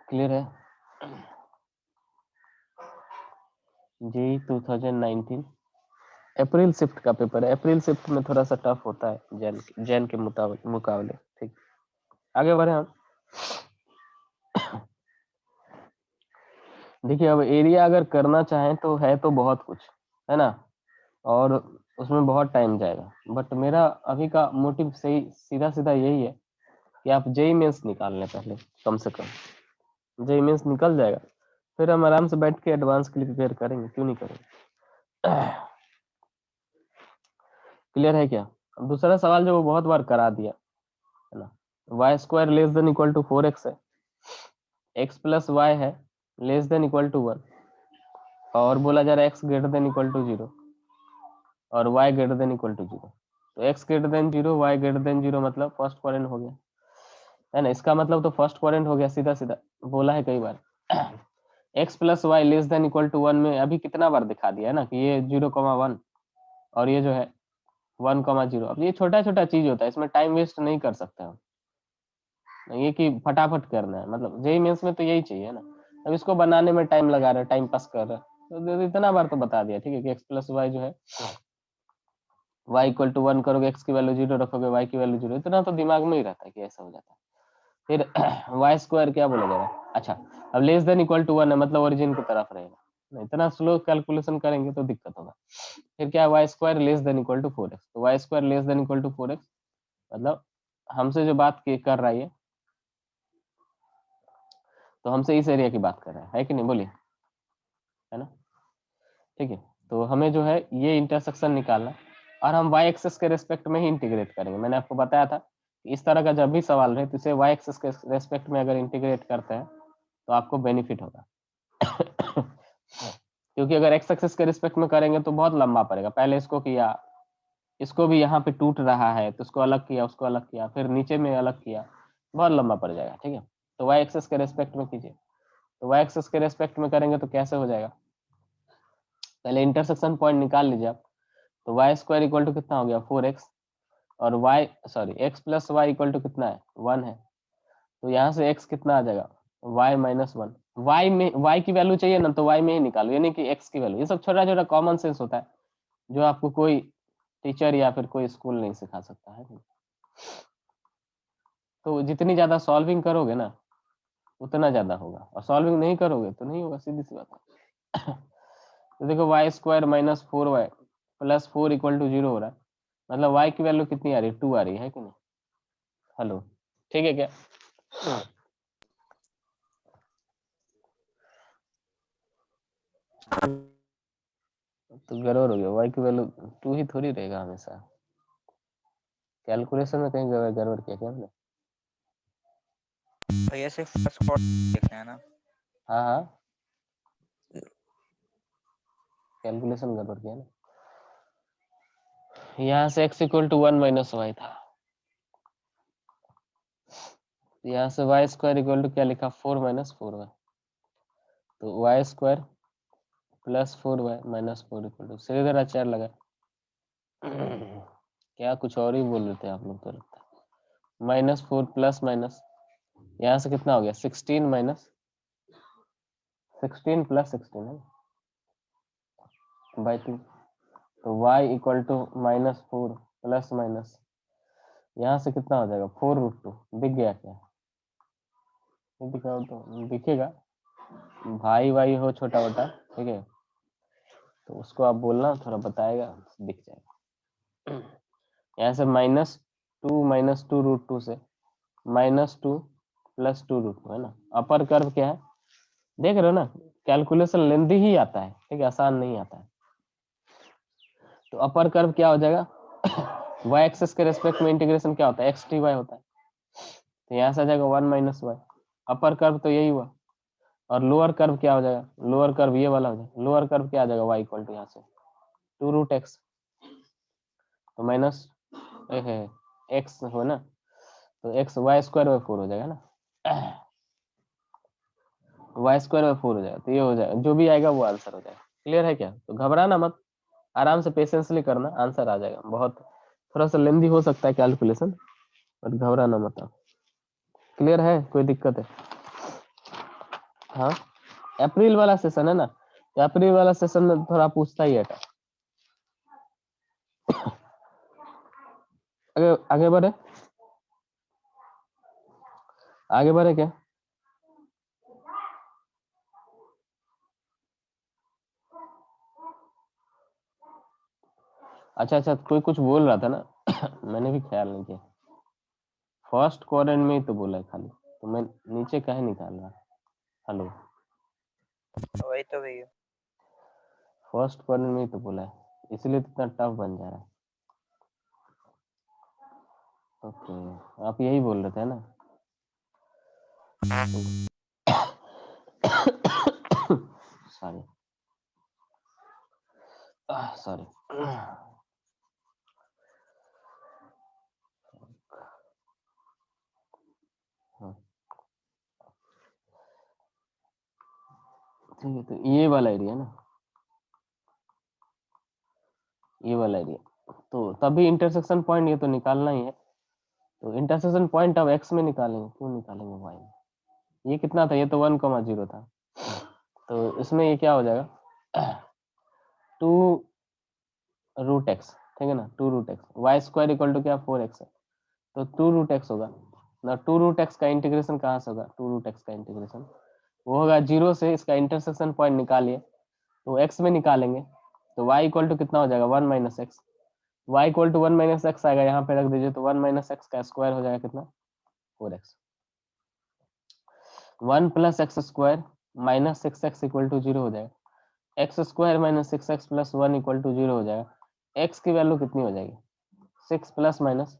क्लियर है? जी 2019 अप्रैल शिफ्ट का पेपर है। अप्रैल शिफ्ट में थोड़ा सा टफ होता है जैन के मुकाबले। ठीक, आगे बढ़े हम। देखिए अब एरिया अगर करना चाहें तो है तो बहुत कुछ है ना, और उसमें बहुत टाइम जाएगा, बट मेरा अभी का मोटिव सही सीधा सीधा यही है कि आप जेई मेंस निकाल लें पहले, कम से कम जेई मेंस निकल जाएगा, फिर हम आराम से बैठ के एडवांस के लिए प्रिपेयर करेंगे, क्यों नहीं करेंगे। क्लियर है क्या? अब दूसरा सवाल जो वो बहुत बार करा दिया है ना, y square less than equal to 4x है, x प्लस वाई है लेस देन इक्वल टू 1, और बोला जा रहा है x greater than equal to 0 और y greater than equal to 0। तो x greater than 0 y greater than 0 मतलब फर्स्ट क्वाड्रेंट हो गया है ना, इसका मतलब तो फर्स्ट क्वाड्रेंट हो गया, सीधा सीधा बोला है कई बार। x plus y less than equal to 1 में अभी कितना बार दिखा दिया है ना कि ये 0,1 और ये जो है 1,0। अब ये छोटा छोटा चीज होता है, इसमें टाइम वेस्ट नहीं कर सकते हम, ये कि फटाफट करना है, मतलब जेई मेंस में तो यही चाहिए ना। अब इसको बनाने में टाइम लगा रहे, टाइम पास कर रहे, तो इतना बार तो बता दिया, ठीक है, कि एक्स प्लस वाई जो है y इक्वल टू 1 करोगे, x की वैल्यू 0 रखोगे, y की वैल्यू 0, इतना तो दिमाग में ही रहता है कि ऐसा हो जाता है। फिर वाई स्क्वायर क्या बोला जा रहा है, अच्छा अब लेस देन इक्वल टू 1 है मतलब ओरिजिन की तरफ रहेगा, इतना स्लो कैलकुलेशन करेंगे तो दिक्कत होगा। फिर क्या है, y square less than equal to 4x, तो y square less than equal to 4x मतलब हमसे जो बात कर रहा है, तो हमसे इस एरिया की बात कर रहा है कि नहीं, बोलिए, है ना? ठीक है, तो हमें जो है ये इंटरसेक्शन निकालना, और हम y एक्सिस के रेस्पेक्ट में ही इंटीग्रेट करेंगे। मैंने आपको बताया था कि इस तरह का जब भी सवाल रहे तो इसे y एक्सिस के रेस्पेक्ट में अगर इंटीग्रेट करते हैं तो आपको बेनिफिट होगा। क्योंकि अगर x एक्सिस के रेस्पेक्ट में करेंगे तो बहुत लंबा पड़ेगा, पहले इसको किया, इसको भी यहाँ पे टूट रहा है तो इसको अलग किया, उसको अलग किया, फिर नीचे में अलग किया, बहुत लंबा पड़ जाएगा। ठीक है, तो y एक्सिस के रेस्पेक्ट में कीजिए, तो y एक्सिस के रेस्पेक्ट में करेंगे तो कैसे हो जाएगा, पहले इंटरसेक्शन पॉइंट निकाल लीजिए आप। तो वाई स्क्वायर इक्वल टू कितना हो गया 4x, और x plus y equal to कितना है 1 है, तो यहाँ से x कितना आ जाएगा y माइनस 1। y में y की वैल्यू चाहिए ना, तो y में ही निकालो, यानी कि x की वैल्यू। ये सब छोटा छोटा कॉमन सेंस होता है जो आपको कोई टीचर या फिर कोई स्कूल नहीं सिखा सकता है। तो जितनी ज्यादा सॉल्विंग करोगे ना उतना ज्यादा होगा, और सॉल्विंग नहीं करोगे तो नहीं होगा, सीधी सी बात है। तो देखो y square minus 4y plus 4 equal to 0 हो रहा है, मतलब y की वैल्यू कितनी आ रही है 2 आ रही है कि नहीं, हेलो, ठीक है क्या? तो गड़बड़ हो गया, y की वैल्यू 2 ही थोड़ी रहेगा हमेशा, कैलकुलेशन में कहीं गड़बड़ किया क्या हमने?
तो ये सिर्फ फर्स्ट क्वाड्रेंट देखना है ना।
हाँ हाँ, कैलकुलेशन गड़बड़ किया ना, यहाँ से x equal to 1 minus y था, यहाँ से वाई स्क्वायर इक्वल टू क्या लिखा 4 माइनस 4y, तो y square plus 4y minus 4 equal to सीधे आचार्य लगा। क्या कुछ और ही बोल रहे थे आप लोग, तो लगता है -4 प्लस माइनस, यहाँ से कितना हो गया 16 माइनस 16 प्लस 16 है बाई 2, तो y equal to -4 plus minus, यहाँ से कितना हो जाएगा 4√2। दिख गया क्या? नहीं दिखा हो तो दिखेगा, भाई भाई हो छोटा बटा, ठीक है, तो उसको आप बोलना थोड़ा बताएगा, दिख जाएगा। यहाँ से -2 से -2 प्लस 2√2 है ना, अपर कर्व क्या है देख रहे हो ना, कैलकुलेशन लेंथी ही आता है, ठीक है, आसान नहीं आता है। तो अपर कर्व क्या हो जाएगा, y एक्सिस के रेस्पेक्ट में इंटीग्रेशन क्या होता है x dy होता है, तो यहाँ से आ जाएगा 1 माइनस वाई, अपर कर्व तो यही हुआ। और लोअर कर्व क्या हो जाएगा, लोअर कर्व ये वाला हो जाएगा, लोअर कर्व क्या आ जाएगा y इक्वल टू यहाँ से 2√x, तो माइनस x हो ना, तो x y स्क्वायर बाई 4 हो जाएगा ना, y स्क्वायर बाई 4 हो जाएगा, तो ये हो जाएगा, जो भी आएगा वो आंसर हो जाएगा। क्लियर है क्या? तो घबराना मत, आराम से पेशेंसली करना, आंसर आ जाएगा। बहुत थोड़ा सा लेंदी हो सकता है कैलकुलेशन, और घबराना मत आप। क्लियर है, कोई दिक्कत है? हाँ, अप्रैल वाला सेशन है ना, तो अप्रैल वाला सेशन में थोड़ा पूछता ही है। आगे आगे बढ़े, आगे बढ़े क्या? अच्छा अच्छा, कोई कुछ बोल रहा था ना मैंने भी ख्याल नहीं किया। फर्स्ट क्वाड्रेंट में ही तो बोला है खाली, तो मैं नीचे काहे निकाल रहा? हेलो,
वही तो भैया।
फर्स्ट क्वाड्रेंट में ही तो बोला है, इसलिए तो इतना टफ बन जा रहा है। ओके, आप यही बोल रहे थे ना? Sorry sorry. ठीक है, तो ये वाला एरिया ना, ये वाला एरिया, तो तभी इंटरसेक्शन पॉइंट ये तो निकालना ही है। तो इंटरसेक्शन पॉइंट अब एक्स में निकालेंगे, क्यों निकालेंगे वाई में? ये कितना था? ये तो 1,0 था, तो इसमें ये क्या हो जाएगा? 2√x, ठीक है ना, 2√x, Y square equal to क्या? 4x है, तो 2√x होगा ना। 2√x का इंटीग्रेशन कहाँ से होगा? 2√x का इंटीग्रेशन वो होगा 0 से, इसका इंटरसेक्शन पॉइंट निकालिए, तो x में निकालेंगे, तो y इक्वल टू कितना हो जाएगा? 1 minus x. y equal to 1 minus x आएगा, यहाँ पे रख दीजिए, तो 1 माइनस एक्स का स्क्वायर हो जाएगा कितना? 4x। 1 plus x square minus 6x equal to 0 हो जाएगा। X square minus 6x plus 1 equal to 0 हो जाएगा। x की वैल्यू कितनी हो जाएगी? 6 प्लस माइनस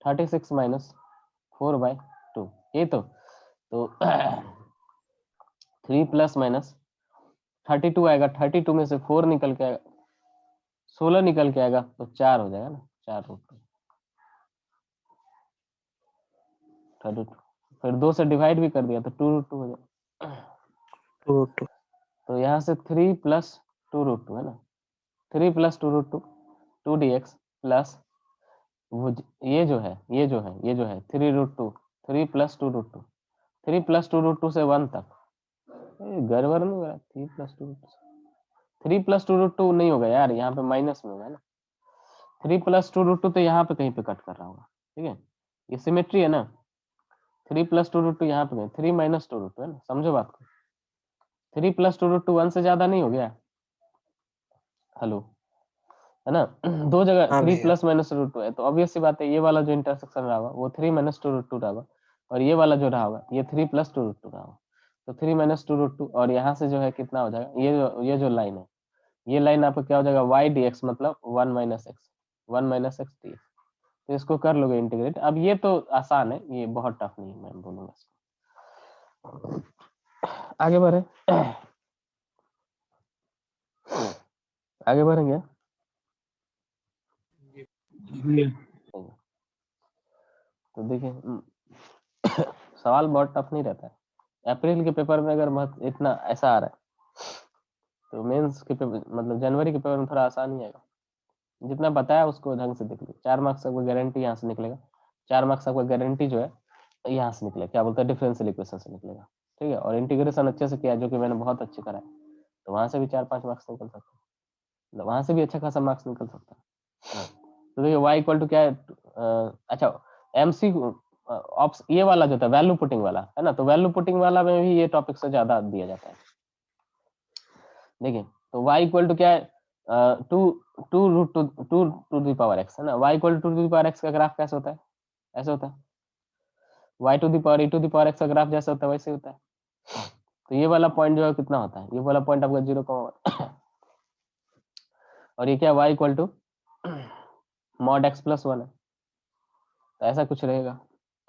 36 माइनस 4/2, ये तो 3 प्लस माइनस 32 आएगा, 32 में से 4 निकल के आएगा, 16 निकल के आएगा, तो 4 हो जाएगा ना, 4√2। 32 फिर 2 से डिवाइड भी कर दिया तो 2√2 हो जाएगा।
2√2
तो यहाँ से 3 प्लस 2√2 है ना, 3 प्लस 2√2 2dx प्लस ये जो है 3√2, 3 प्लस 2√2, 3 प्लस 2√2 से 1 तक, गड़बड़ नहीं हो रहा? 3 प्लस 2√2, 3 प्लस 2√2 नहीं होगा यार, यहाँ पे माइनस में होगा ना। 3 प्लस 2√2 तो यहाँ पे कहीं पे कट कर रहा होगा, ठीक है, ये सिमेट्री है ना। 3 प्लस 2√2 यहाँ पे 3 माइनस 2√2 है ना, समझो बात को। 3 प्लस 2√2 1 से ज्यादा नहीं हो गया? हेलो, है ना? दो जगह
हाँ
3
भैया।
प्लस माइनस √2 है, तो ऑब्वियस सी बात है, ये वाला जो इंटरसेक्शन रहा होगा वो 3 माइनस 2√2 रहा होगा, और ये वाला जो रहा होगा ये 3 प्लस 2√2 रहा होगा। तो 3 माइनस 2√2, और यहाँ से जो है कितना हो जाएगा? ये जो लाइन है, ये लाइन आपका क्या हो जाएगा? y dx मतलब 1 minus x, 1 minus x dx। तो इसको कर लोगे इंटीग्रेट। अब ये तो आसान है, ये बहुत टफ नहीं है, मैं बोलूंगा इसको। आगे बढ़े, आगे बढ़ेंगे। तो देखिए सवाल बहुत टफ नहीं रहता है। अप्रैल के पेपर में अगर इतना ऐसा आ रहा है, तो मेंस के पेपर मतलब जनवरी के पेपर में थोड़ा आसान ही आएगा। जितना बताया उसको ढंग से देख लो। 4 मार्क्स आपका गारंटी यहाँ से निकलेगा, 4 मार्क्स आपका गारंटी जो है यहाँ से निकलेगा, क्या बोलते हैं, डिफरेंशियल इक्वेशन से निकलेगा, ठीक है। और इंटीग्रेशन अच्छे से किया, जो कि मैंने बहुत अच्छे करा है, तो वहां से भी 4-5 मार्क्स निकल सकते हैं, मतलब वहां से भी अच्छा खासा मार्क्स निकल सकता है। तो देखिए y इक्वल टू क्या है? अच्छा, एमसी ये वाला जो था वैल्यू पुटिंग वाला है ना, तो वैल्यू पुटिंग वाला में भी ये टॉपिक से ज्यादा दिया जाता है। देखिए, तो y इक्वल टू क्या है? 2 टू द पावर x है ना। y equal to the power x का ग्राफ कैसे होता है? ऐसे होता है, y to the power e to the power x का ग्राफ जैसे होता है वैसे होता है। तो ये वाला पॉइंट जो है कितना होता है? ये वाला पॉइंट आपका 0, और ये क्या? y equal to mod x plus 1 है, तो ऐसा कुछ रहेगा।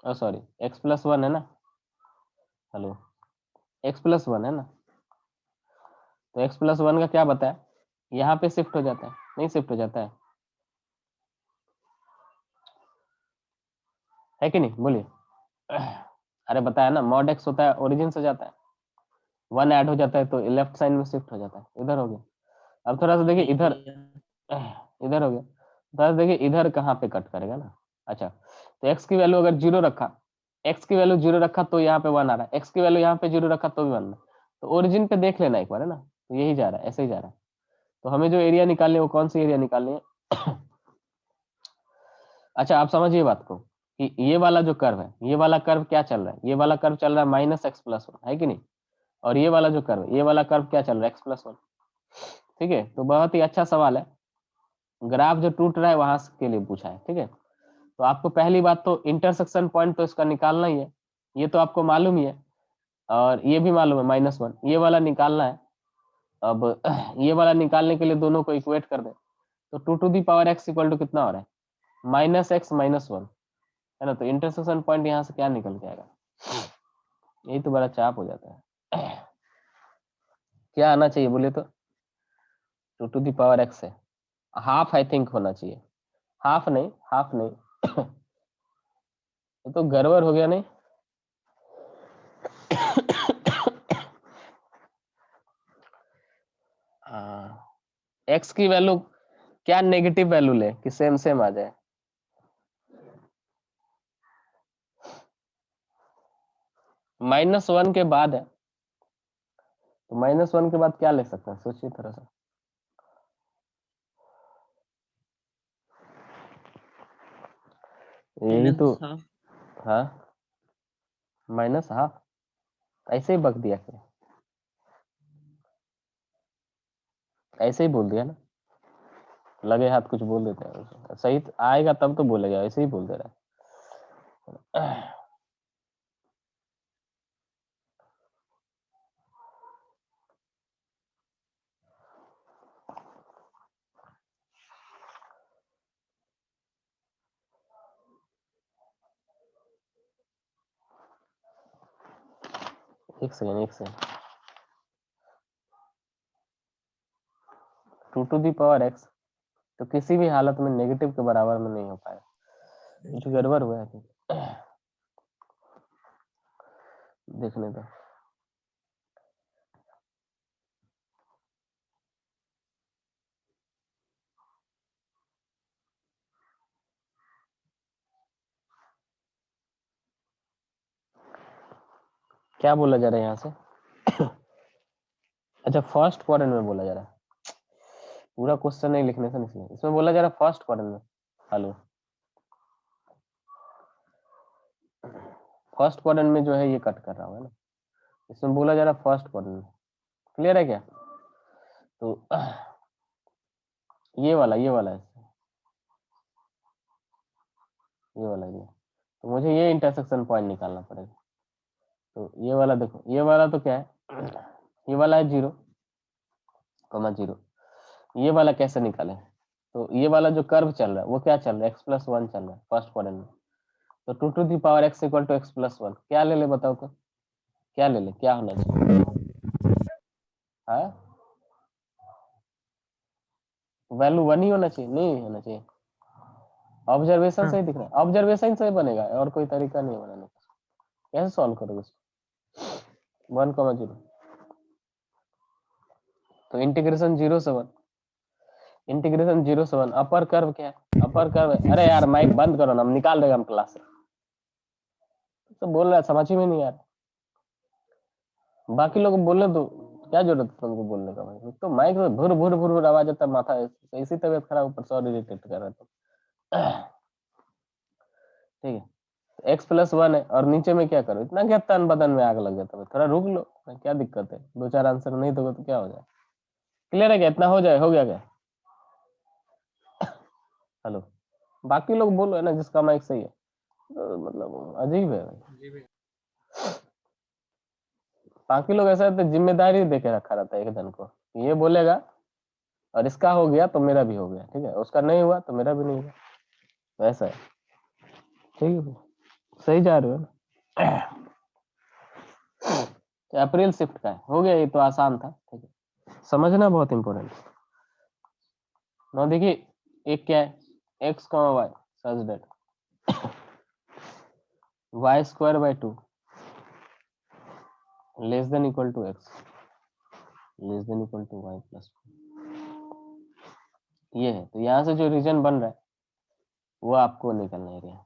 सॉरी, x प्लस 1 है ना, हेलो, x प्लस 1 है ना, तो x प्लस 1 का क्या बताया? यहाँ पे शिफ्ट हो जाता है, नहीं शिफ्ट हो जाता है कि नहीं? बोलिए। अरे बताया ना, मॉड x होता है, ओरिजिन से जाता है, 1 ऐड हो जाता है तो लेफ्ट साइड में शिफ्ट हो जाता है, इधर हो गया। अब थोड़ा सा देखिए इधर, इधर हो गया, थोड़ा सा देखिए इधर कहाँ पे कट करेगा ना, अच्छा, तो x की वैल्यू अगर 0 रखा, x की वैल्यू 0 रखा तो यहाँ पे 1 आ रहा है, x की वैल्यू यहाँ पे 0 रखा तो भी 1 है। तो ओरिजिन पे देख लेना एक बार, है ना, तो यही जा रहा है, ऐसे ही जा रहा है। तो हमें जो एरिया निकालनी है वो कौन सी एरिया निकालनी है? अच्छा, आप समझिए बात को कि ये वाला जो कर्व है, ये वाला कर्व क्या चल रहा है, ये वाला कर्व चल रहा है -x+1, है कि नहीं, और ये वाला जो कर्व है, ये वाला कर्व क्या चल रहा है, x+1। ठीक है, तो बहुत ही अच्छा सवाल है, ग्राफ जो टूट रहा है वहां के लिए पूछा है। ठीक है, तो आपको पहली बात तो इंटरसेक्शन पॉइंट तो इसका निकालना ही है, ये तो आपको मालूम ही है, और ये भी मालूम है -1, ये वाला निकालना है। अब ये वाला निकालने के लिए दोनों को इक्वेट कर दें, तो 2 to the power x equal to कितना हो रहा है, -x -1, है ना। तो इंटरसेक्शन पॉइंट यहाँ से क्या निकल के आएगा, यही तो बड़ा चाप हो जाता है। क्या आना चाहिए बोले तो 2 to the power x है, हाफ आई थिंक होना चाहिए, हाफ नहीं, हाफ नहीं। ये तो गड़बड़ हो गया नहीं। एक्स की वैल्यू क्या नेगेटिव वैल्यू ले कि सेम सेम आ जाए, -1 के बाद है, तो -1 के बाद क्या ले सकते हैं, सोचिए थोड़ा सा। यही तो, हाँ, -हाफ, ऐसे ही बक दिया क्या, ऐसे ही बोल दिया ना, लगे हाथ कुछ बोल देते हैं, सही आएगा तब तो बोलेगा, ऐसे ही बोल दे रहा है। एक सेकंड, एक second, 2 to the power x तो किसी भी हालत में नेगेटिव के बराबर में नहीं हो पाएगा, कुछ गड़बड़ हुआ है। देखने दो, क्या बोला जा रहा है यहाँ से। अच्छा, फर्स्ट क्वाड्रेंट में बोला जा रहा है, पूरा क्वेश्चन नहीं लिखने से नहीं, इसमें बोला जा रहा है फर्स्ट क्वाड्रेंट में। हेलो, फर्स्ट क्वाड्रेंट में जो है ये कट कर रहा हूँ, है ना, इसमें बोला जा रहा है फर्स्ट क्वाड्रेंट में, क्लियर है क्या। तो ये वाला है, ये वाला, ये तो मुझे ये इंटरसेक्शन पॉइंट निकालना पड़ेगा। तो ये वाला देखो, ये वाला तो क्या है, ये वाला है 0,0, ये वाला कैसे निकाले, तो ये वाला जो कर्व चल रहा है वो क्या चल रहा है, x+1 चल रहा है फर्स्ट क्वाड्रेंट में। तो 2 to the power x equal to x+1, क्या ले ले बताओ तो, क्या ले ले, क्या होना चाहिए, हाँ, वैल्यू 1 ही होना चाहिए, नहीं होना चाहिए, ऑब्जर्वेशन से ही दिख रहा है, ऑब्जर्वेशन से ही बनेगा, और कोई तरीका नहीं है बनाने का। कैसे सॉल्व करोगे इसको, 1,0, तो इंटीग्रेशन 0 से 1, इंटीग्रेशन 0 से 1, अपर कर्व क्या है, अपर कर्व है, अरे यार माइक बंद करो ना, हम निकाल देगा हम क्लास से, तो बोल रहा है समझ ही में नहीं यार, बाकी लोग बोलने तो क्या जरूरत है तुमको बोलने का भाई, तो माइक में भुर भुर भुर भुर आवाज आता है, माथा ऐसी तबीयत खराब, ऊपर से और इरिटेट कर रहा है। ठीक है, x+1 है, और नीचे में क्या करो, इतना क्या तन बदन में आग लग जाता है, थोड़ा रुक लो, क्या दिक्कत है, 2-4 आंसर नहीं दोगे तो क्या हो जाए, क्लियर है क्या, इतना हो जाए, हो गया क्या। हेलो, बाकी लोग बोलो है ना, जिसका माइक सही है, तो मतलब अजीब है भाई, बाकी लोग ऐसा रहते, जिम्मेदारी दे के रखा रहता है एक जन को, ये बोलेगा और इसका हो गया तो मेरा भी हो गया, ठीक है, उसका नहीं हुआ तो मेरा भी नहीं हुआ, वैसा है, ठीक है, सही जा रहे हो ना। तो अप्रैल शिफ्ट का है, हो गया, ये तो आसान था, ठीक है, समझना बहुत इंपॉर्टेंट। ना देखिए, एक क्या है, x, y such that y²/2 less than equal to x less than equal to y+, ये है। तो यहाँ से जो रीजन बन रहा है वो आपको निकल नहीं रहा।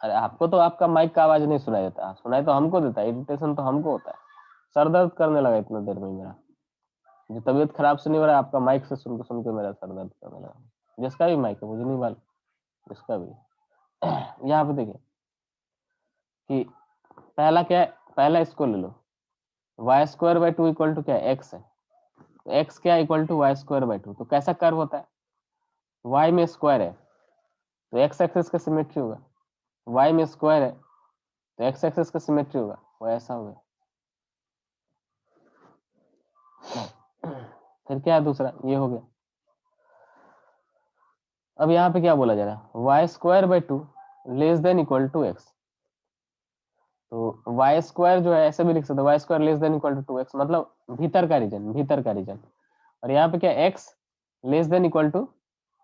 अरे आपको तो आपका माइक का आवाज नहीं सुनाई देता, सुनाई तो हमको देता है, इरिटेशन तो हमको होता है। सर दर्द करने लगा इतना देर में मेरा, जो तबीयत खराब से नहीं हो रहा है, आपका माइक से सुन के मेरा सर दर्द करने लगा। जिसका भी माइक है, मुझे नहीं मालूम, जिसका भी। यहाँ पे देखिए कि पहला क्या है, पहला इसको ले लो, y square by two equal to क्या है, एक्स है। तो एक्स क्या equal to y square by two, तो कैसा कर्व होता है, वाई में स्क्वायर है तो एक्स एक्सिस का सिमेट्री होगा, वाई में स्क्वायर है तो एक्स एक्सिस का सिमेट्री होगा, वो ऐसा होगा। फिर क्या है दूसरा, ये हो गया। अब यहाँ पे क्या बोला जा रहा है, y square by two less than equal to x. तो वाई स्क्वायर जो है ऐसे भी लिख सकते हैं, y square less than equal to two x, मतलब भीतर का रीजन, भीतर का रीजन। और यहाँ पे क्या, x less than equal to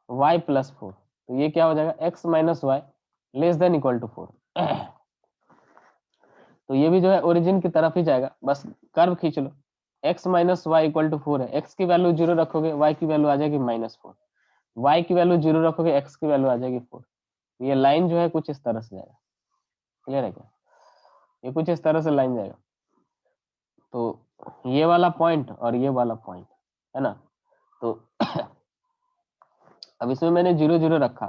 y plus four, तो ये क्या हो जाएगा, x minus y less than equal to four. तो ये भी जो है ओरिजिन की तरफ ही जाएगा, बस कर्व खींच लो, x minus y equal to four है, एक्स की वैल्यू जीरो रखोगे, वाई की वैल्यू आ जाएगी माइनस फोर, वाई की वैल्यू जीरो रखोगे, एक्स की वैल्यू आ जाएगी फोर। ये लाइन जो है कुछ इस तरह से जाएगा, क्लियर है क्या, ये कुछ इस तरह से लाइन जाएगा। तो ये वाला पॉइंट और ये वाला पॉइंट है ना, तो अब इसमें मैंने जीरो जीरो रखा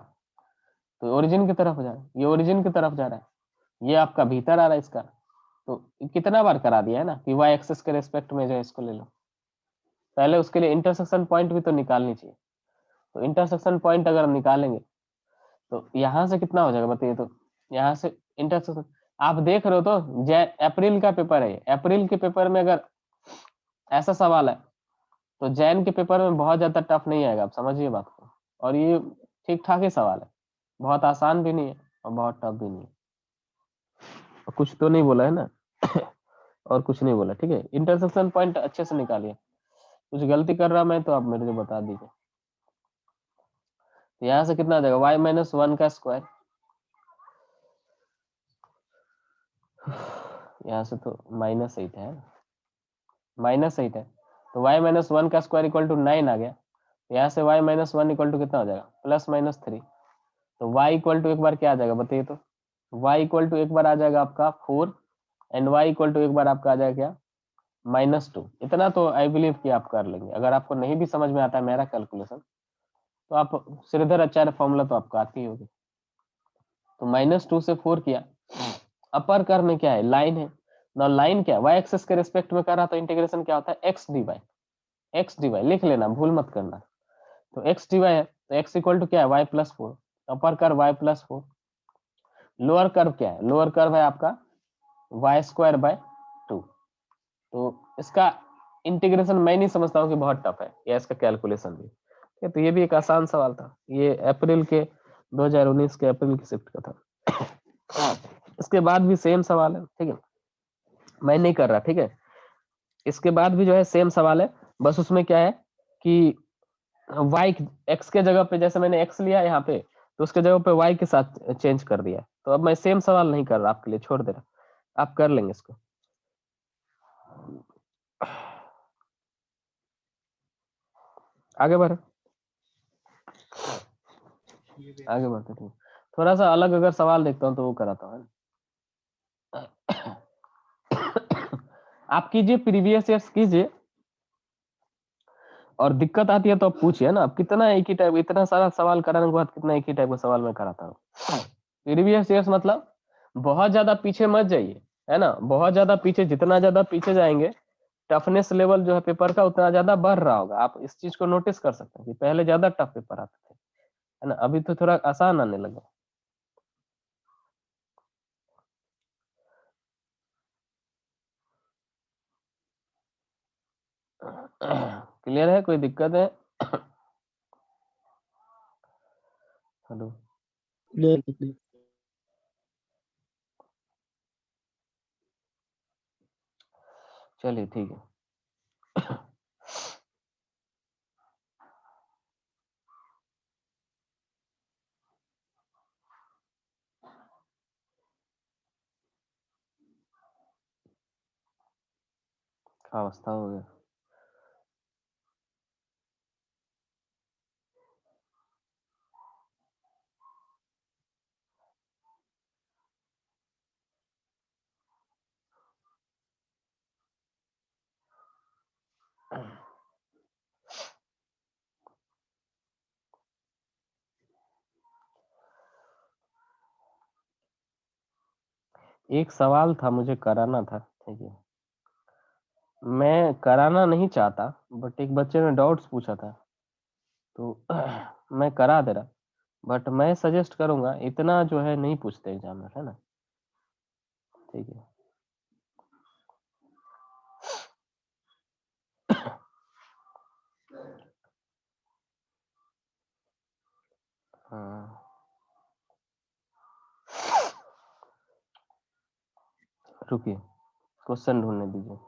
तो ओरिजिन की तरफ जा रहा है, ये ओरिजिन की तरफ जा रहा है, ये आपका भीतर आ रहा है इसका। तो कितना बार करा दिया है ना कि वाई एक्सिस के रेस्पेक्ट में जो है इसको ले लो, पहले उसके लिए इंटरसेक्शन पॉइंट भी तो निकालनी चाहिए। तो इंटरसेक्शन पॉइंट अगर निकालेंगे तो यहाँ से कितना हो जाएगा बताइए, तो यहाँ से इंटरसेक्शन आप देख रहे हो तो अप्रैल का पेपर है, अप्रैल के पेपर में अगर ऐसा सवाल है तो जैन के पेपर में बहुत ज्यादा टफ नहीं आएगा, आप समझिए बात को। और ये ठीक ठाक ही सवाल है, बहुत आसान भी नहीं है और बहुत टफ भी नहीं है। और कुछ तो नहीं बोला है ना। और कुछ नहीं बोला, ठीक है, इंटरसेक्शन पॉइंट अच्छे से निकालिए, कुछ गलती कर रहा मैं तो आप मेरे को बता दीजिए। तो यहाँ से कितना आ जाएगा, वाई माइनस वन का स्क्वायर, यहाँ से तो माइनस एट है, माइनस एट है, तो वाई माइनस वन का स्क्वायर इक्वल टू नाइन आ गया। यहाँ से y minus one equal to कितना हो जाएगा, प्लस माइनस थ्री। तो वाई इक्वल टू एक बार क्या आ जाएगा बताइए, तो वाई इक्वल टू एक बार आ जाएगा आपका four, and y equal to एक बार आपका आ जाएगा क्या, माइनस टू। इतना तो आई बिलीव कि आप कर लेंगे, अगर आपको नहीं भी समझ में आता है मेरा कैलकुलेशन तो आप श्रीधर आचार्य फॉर्मूला तो आपको आती होगी। तो माइनस टू से फोर किया, अपर कर में क्या है, लाइन है ना, लाइन क्या है, वाई एक्सिस के रिस्पेक्ट में कर रहा तो इंटीग्रेशन क्या होता है, x d y, x d y लिख लेना, भूल मत करना। तो एक्स डी वाई है तो एक्स इक्वल टू क्या है, वाई प्लस फोर, अपर कर y plus four, lower curve क्या है, लोअर कर्व है आपका वाई स्क्वायर बाय टू। तो इसका इंटीग्रेशन मैं नहीं समझता हूँ कि बहुत टफ है, या इसका कैलकुलेशन भी, ठीक है। तो ये भी एक आसान सवाल था, ये अप्रैल के 2019 के अप्रैल की शिफ्ट का था। इसके बाद भी सेम सवाल है, ठीक है, मैं नहीं कर रहा, ठीक है। इसके बाद भी जो है सेम सवाल है, बस उसमें क्या है कि वाई एक्स के जगह पे, जैसे मैंने एक्स लिया यहाँ पे तो उसके जगह पे वाई के साथ चेंज कर दिया। तो अब मैं सेम सवाल नहीं कर रहा आपके लिए, छोड़ दे रहा, आप कर लेंगे इसको। आगे बढ़े, आगे बढ़ते, ठीक, थोड़ा सा अलग अगर सवाल देखता हूँ तो वो कराता हूँ। आप कीजिए, प्रीवियस ईयर्स कीजिए, और दिक्कत आती है तो आप पूछिए ना। आप कितना एक ही टाइप, इतना सारा सवाल कराने के बाद कितना एक ही टाइप का सवाल मैं कराता हूँ। प्रीवियस ईयर्स मतलब बहुत ज्यादा पीछे मत जाइए, है ना, बहुत ज्यादा पीछे, जितना ज्यादा पीछे जाएंगे टफनेस लेवल जो है पेपर का उतना ज्यादा बढ़ रहा होगा। आप इस चीज को नोटिस कर सकते हैं कि पहले ज्यादा टफ पेपर आते थे, है ना, अभी तो थोड़ा आसान आने लगा। क्लियर है, कोई दिक्कत है? Hello,
clear.
चलिए ठीक है। क्या अवस्था हो गया। एक सवाल था मुझे कराना था, ठीक है, मैं कराना नहीं चाहता बट एक बच्चे ने डाउट्स पूछा था तो मैं करा दे रहा, बट मैं सजेस्ट करूंगा इतना जो है नहीं पूछते एग्जामिनर, है ना, ठीक है। हाँ, रुकिए क्वेश्चन ढूंढने दीजिए।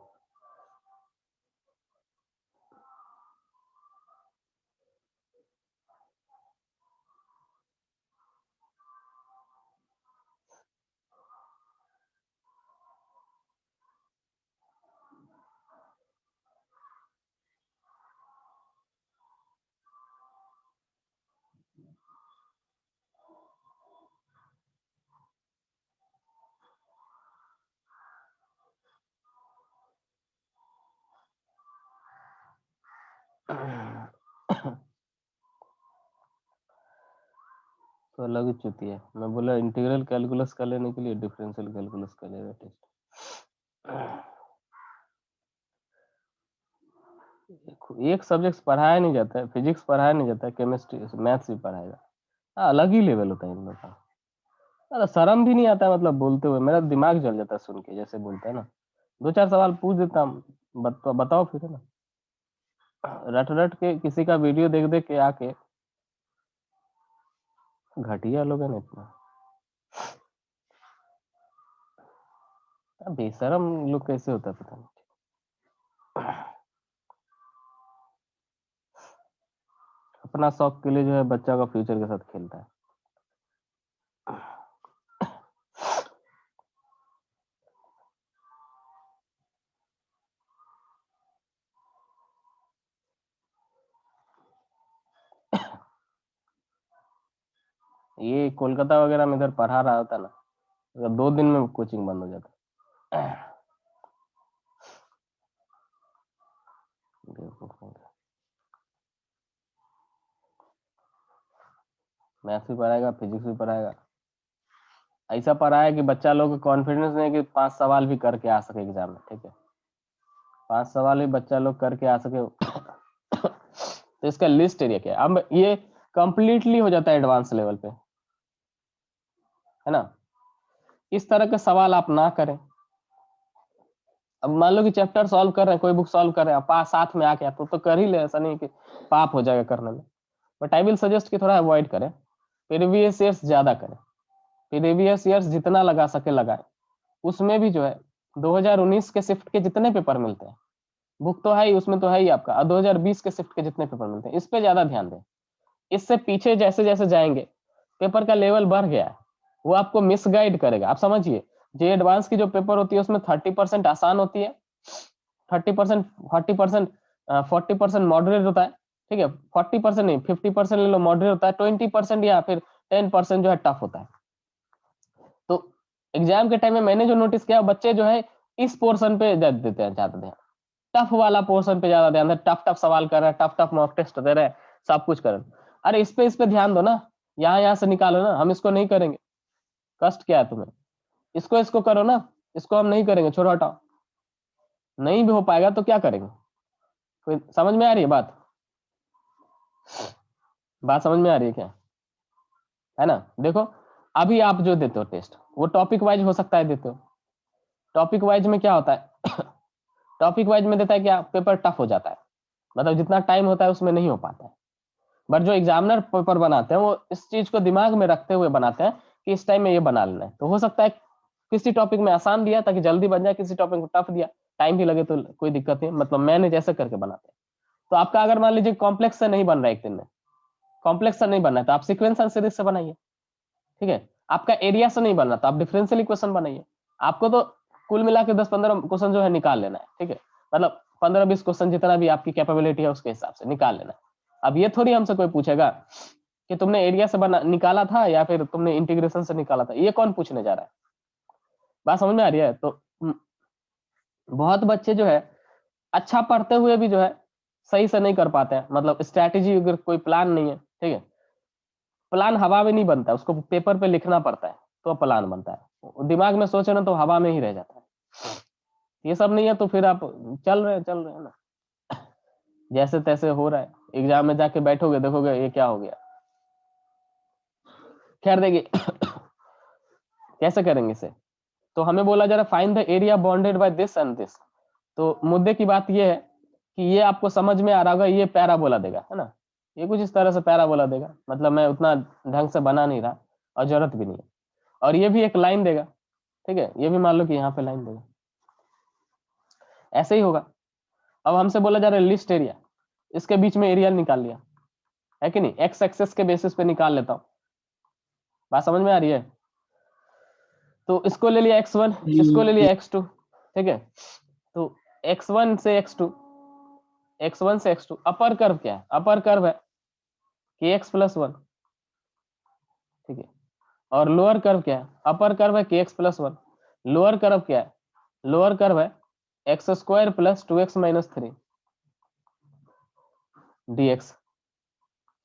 तो अलग ही चुती है, मैं बोला इंटीग्रल कैलकुलस का लेने के लिए डिफरेंशियल कैलकुलस का ले रहा टेस्ट। एक सब्जेक्ट पढ़ाया नहीं जाता है, फिजिक्स पढ़ाया नहीं जाता है, केमिस्ट्री मैथ्स भी पढ़ाएगा, अलग ही लेवल होता है इन लोग का। अरे शर्म भी नहीं आता है, मतलब बोलते हुए मेरा दिमाग जल जाता है सुन के, जैसे बोलते हैं ना, दो चार सवाल पूछ देता हूँ, बताओ फिर, है ना, रट रट के किसी का वीडियो देख देख के आके, घटिया लोग है ना इतना, बेशरम लोग कैसे होता है पता नहीं। अपना शौक के लिए जो है बच्चा का फ्यूचर के साथ खेलता है। ये कोलकाता वगैरह में इधर पढ़ा रहा होता ना, अगर 2 दिन में कोचिंग बंद हो जाता। मैथ्स भी पढ़ाएगा, फिजिक्स भी पढ़ाएगा, ऐसा पढ़ाया कि बच्चा लोग को कॉन्फिडेंस नहीं कि 5 सवाल भी करके आ सके एग्जाम में, ठीक है, 5 सवाल भी बच्चा लोग करके आ सके। तो इसका लिस्ट एरिया क्या है, अब ये कंप्लीटली हो जाता है एडवांस लेवल पे, है ना। इस तरह के सवाल आप ना करें। अब मान लो कि चैप्टर सॉल्व कर रहे हैं, कोई बुक सॉल्व कर रहे हैं, पास साथ में आके तो कर ही ले, ऐसा नहीं कि पाप हो जाएगा करने में, बट आई विल सजेस्ट कि थोड़ा अवॉइड करें, प्रीवियस ईयर्स ज्यादा करें, प्रीवियस ईयर्स जितना लगा सके लगाए, उसमें भी जो है 2019 के शिफ्ट के जितने पेपर मिलते हैं, बुक तो है ही, उसमें तो है ही आपका, और 2020 के शिफ्ट के जितने पेपर मिलते हैं, इस पे ज्यादा ध्यान दें। इससे पीछे जैसे जैसे जाएंगे, पेपर का लेवल बढ़ गया है, वो आपको मिसगाइड करेगा। आप समझिए, जे एडवांस की जो पेपर होती है उसमें 30% आसान होती है, 30%, 40%, 40% मॉडरेट होता है, ठीक है, 40% नहीं, 50% ले लो मॉडरेट होता है, 20% या फिर 10% जो है टफ होता है। तो एग्जाम के टाइम में मैंने जो नोटिस किया, बच्चे जो है इस पोर्शन पे देते हैं ज्यादा ध्यान, टफ वाला पोर्शन पे ज्यादा ध्यान, टफ टफ सवाल कर रहे हैं, टफ टफ मॉक टेस्ट दे रहे हैं, सब कुछ कर रहे हैं। अरे इस पे ध्यान दो ना, यहाँ से निकालो ना, हम इसको नहीं करेंगे, कष्ट क्या है तुम्हें, इसको इसको करो ना, इसको हम नहीं करेंगे, छोड़ो हटाओ, नहीं भी हो पाएगा तो क्या करेंगे। कोई समझ में आ रही है बात, बात समझ में आ रही है क्या, है ना। देखो अभी आप जो देते हो टेस्ट, वो टॉपिक वाइज हो सकता है देते हो, टॉपिक वाइज में क्या होता है, टॉपिक वाइज में देता है क्या, पेपर टफ हो जाता है, मतलब जितना टाइम होता है उसमें नहीं हो पाता है। बट जो एग्जामिनर पेपर बनाते हैं वो इस चीज को दिमाग में रखते हुए बनाते हैं कि इस टाइम में ये बना लेना है, तो हो सकता है किसी टॉपिक में आसान दिया ताकि जल्दी बन जाए, किसी टॉपिक में टफ दिया टाइम भी लगे तो कोई दिक्कत नहीं, मतलब मैंने जैसे करके बनाते हैं। तो आपका अगर मान लीजिए कॉम्प्लेक्स से नहीं बन रहा है एक दिन में, कॉम्प्लेक्स से नहीं बनना है तो आप सीक्वेंस एंड सीरीज से बनाइए, ठीक है। आपका एरिया से नहीं बनना तो आप डिफरेंशियल इक्वेशन बनाइए। आपको तो कुल मिला के 10-15 क्वेश्चन जो है निकाल लेना है, ठीक है, मतलब 15-20 क्वेश्चन जितना भी आपकी कैपेबिलिटी है उसके हिसाब से निकाल लेना है। अब ये थोड़ी हमसे कोई पूछेगा कि तुमने एरिया से बना निकाला था या फिर तुमने इंटीग्रेशन से निकाला था, ये कौन पूछने जा रहा है। बात समझ में आ रही है। तो बहुत बच्चे जो है अच्छा पढ़ते हुए भी जो है सही से नहीं कर पाते हैं, मतलब स्ट्रैटेजी अगर कोई प्लान नहीं है, ठीक है, प्लान हवा में नहीं बनता, उसको पेपर पे लिखना पड़ता है तो प्लान बनता है। दिमाग में सोचे ना तो हवा में ही रह जाता है। ये सब नहीं है तो फिर आप चल रहे हैं ना, जैसे तैसे हो रहा है। एग्जाम में जाके बैठोगे देखोगे ये क्या हो गया। खैर देखिए कैसे करेंगे इसे। तो हमें बोला जा रहा find the area bounded by this and this. तो मुद्दे की बात ये है कि ये आपको समझ में आ रहा होगा, ये पैराबोला देगा, है ना। ये कुछ इस तरह से पैराबोला देगा, मतलब मैं उतना ढंग से बना नहीं रहा और जरूरत भी नहीं है। और ये भी एक लाइन देगा, ठीक है, ये भी मान लो कि यहाँ पे लाइन देगा, ऐसे ही होगा। अब हमसे बोला जा रहा है लिस्ट एरिया, इसके बीच में एरिया निकाल लिया है कि नहीं, एक्स एक्सेस के बेसिस पे निकाल लेता हूँ। बात समझ में आ रही है। तो इसको ले लिया x1, इसको ले लिया x2, ठीक है। तो x1 से x2, x1 से x2, अपर कर्व क्या है, अपर कर्व है kx प्लस 1, ठीक है। और लोअर कर्व क्या है, अपर कर्व है kx प्लस 1, लोअर कर्व क्या है, लोअर कर्व है x square plus 2x minus 3 dx,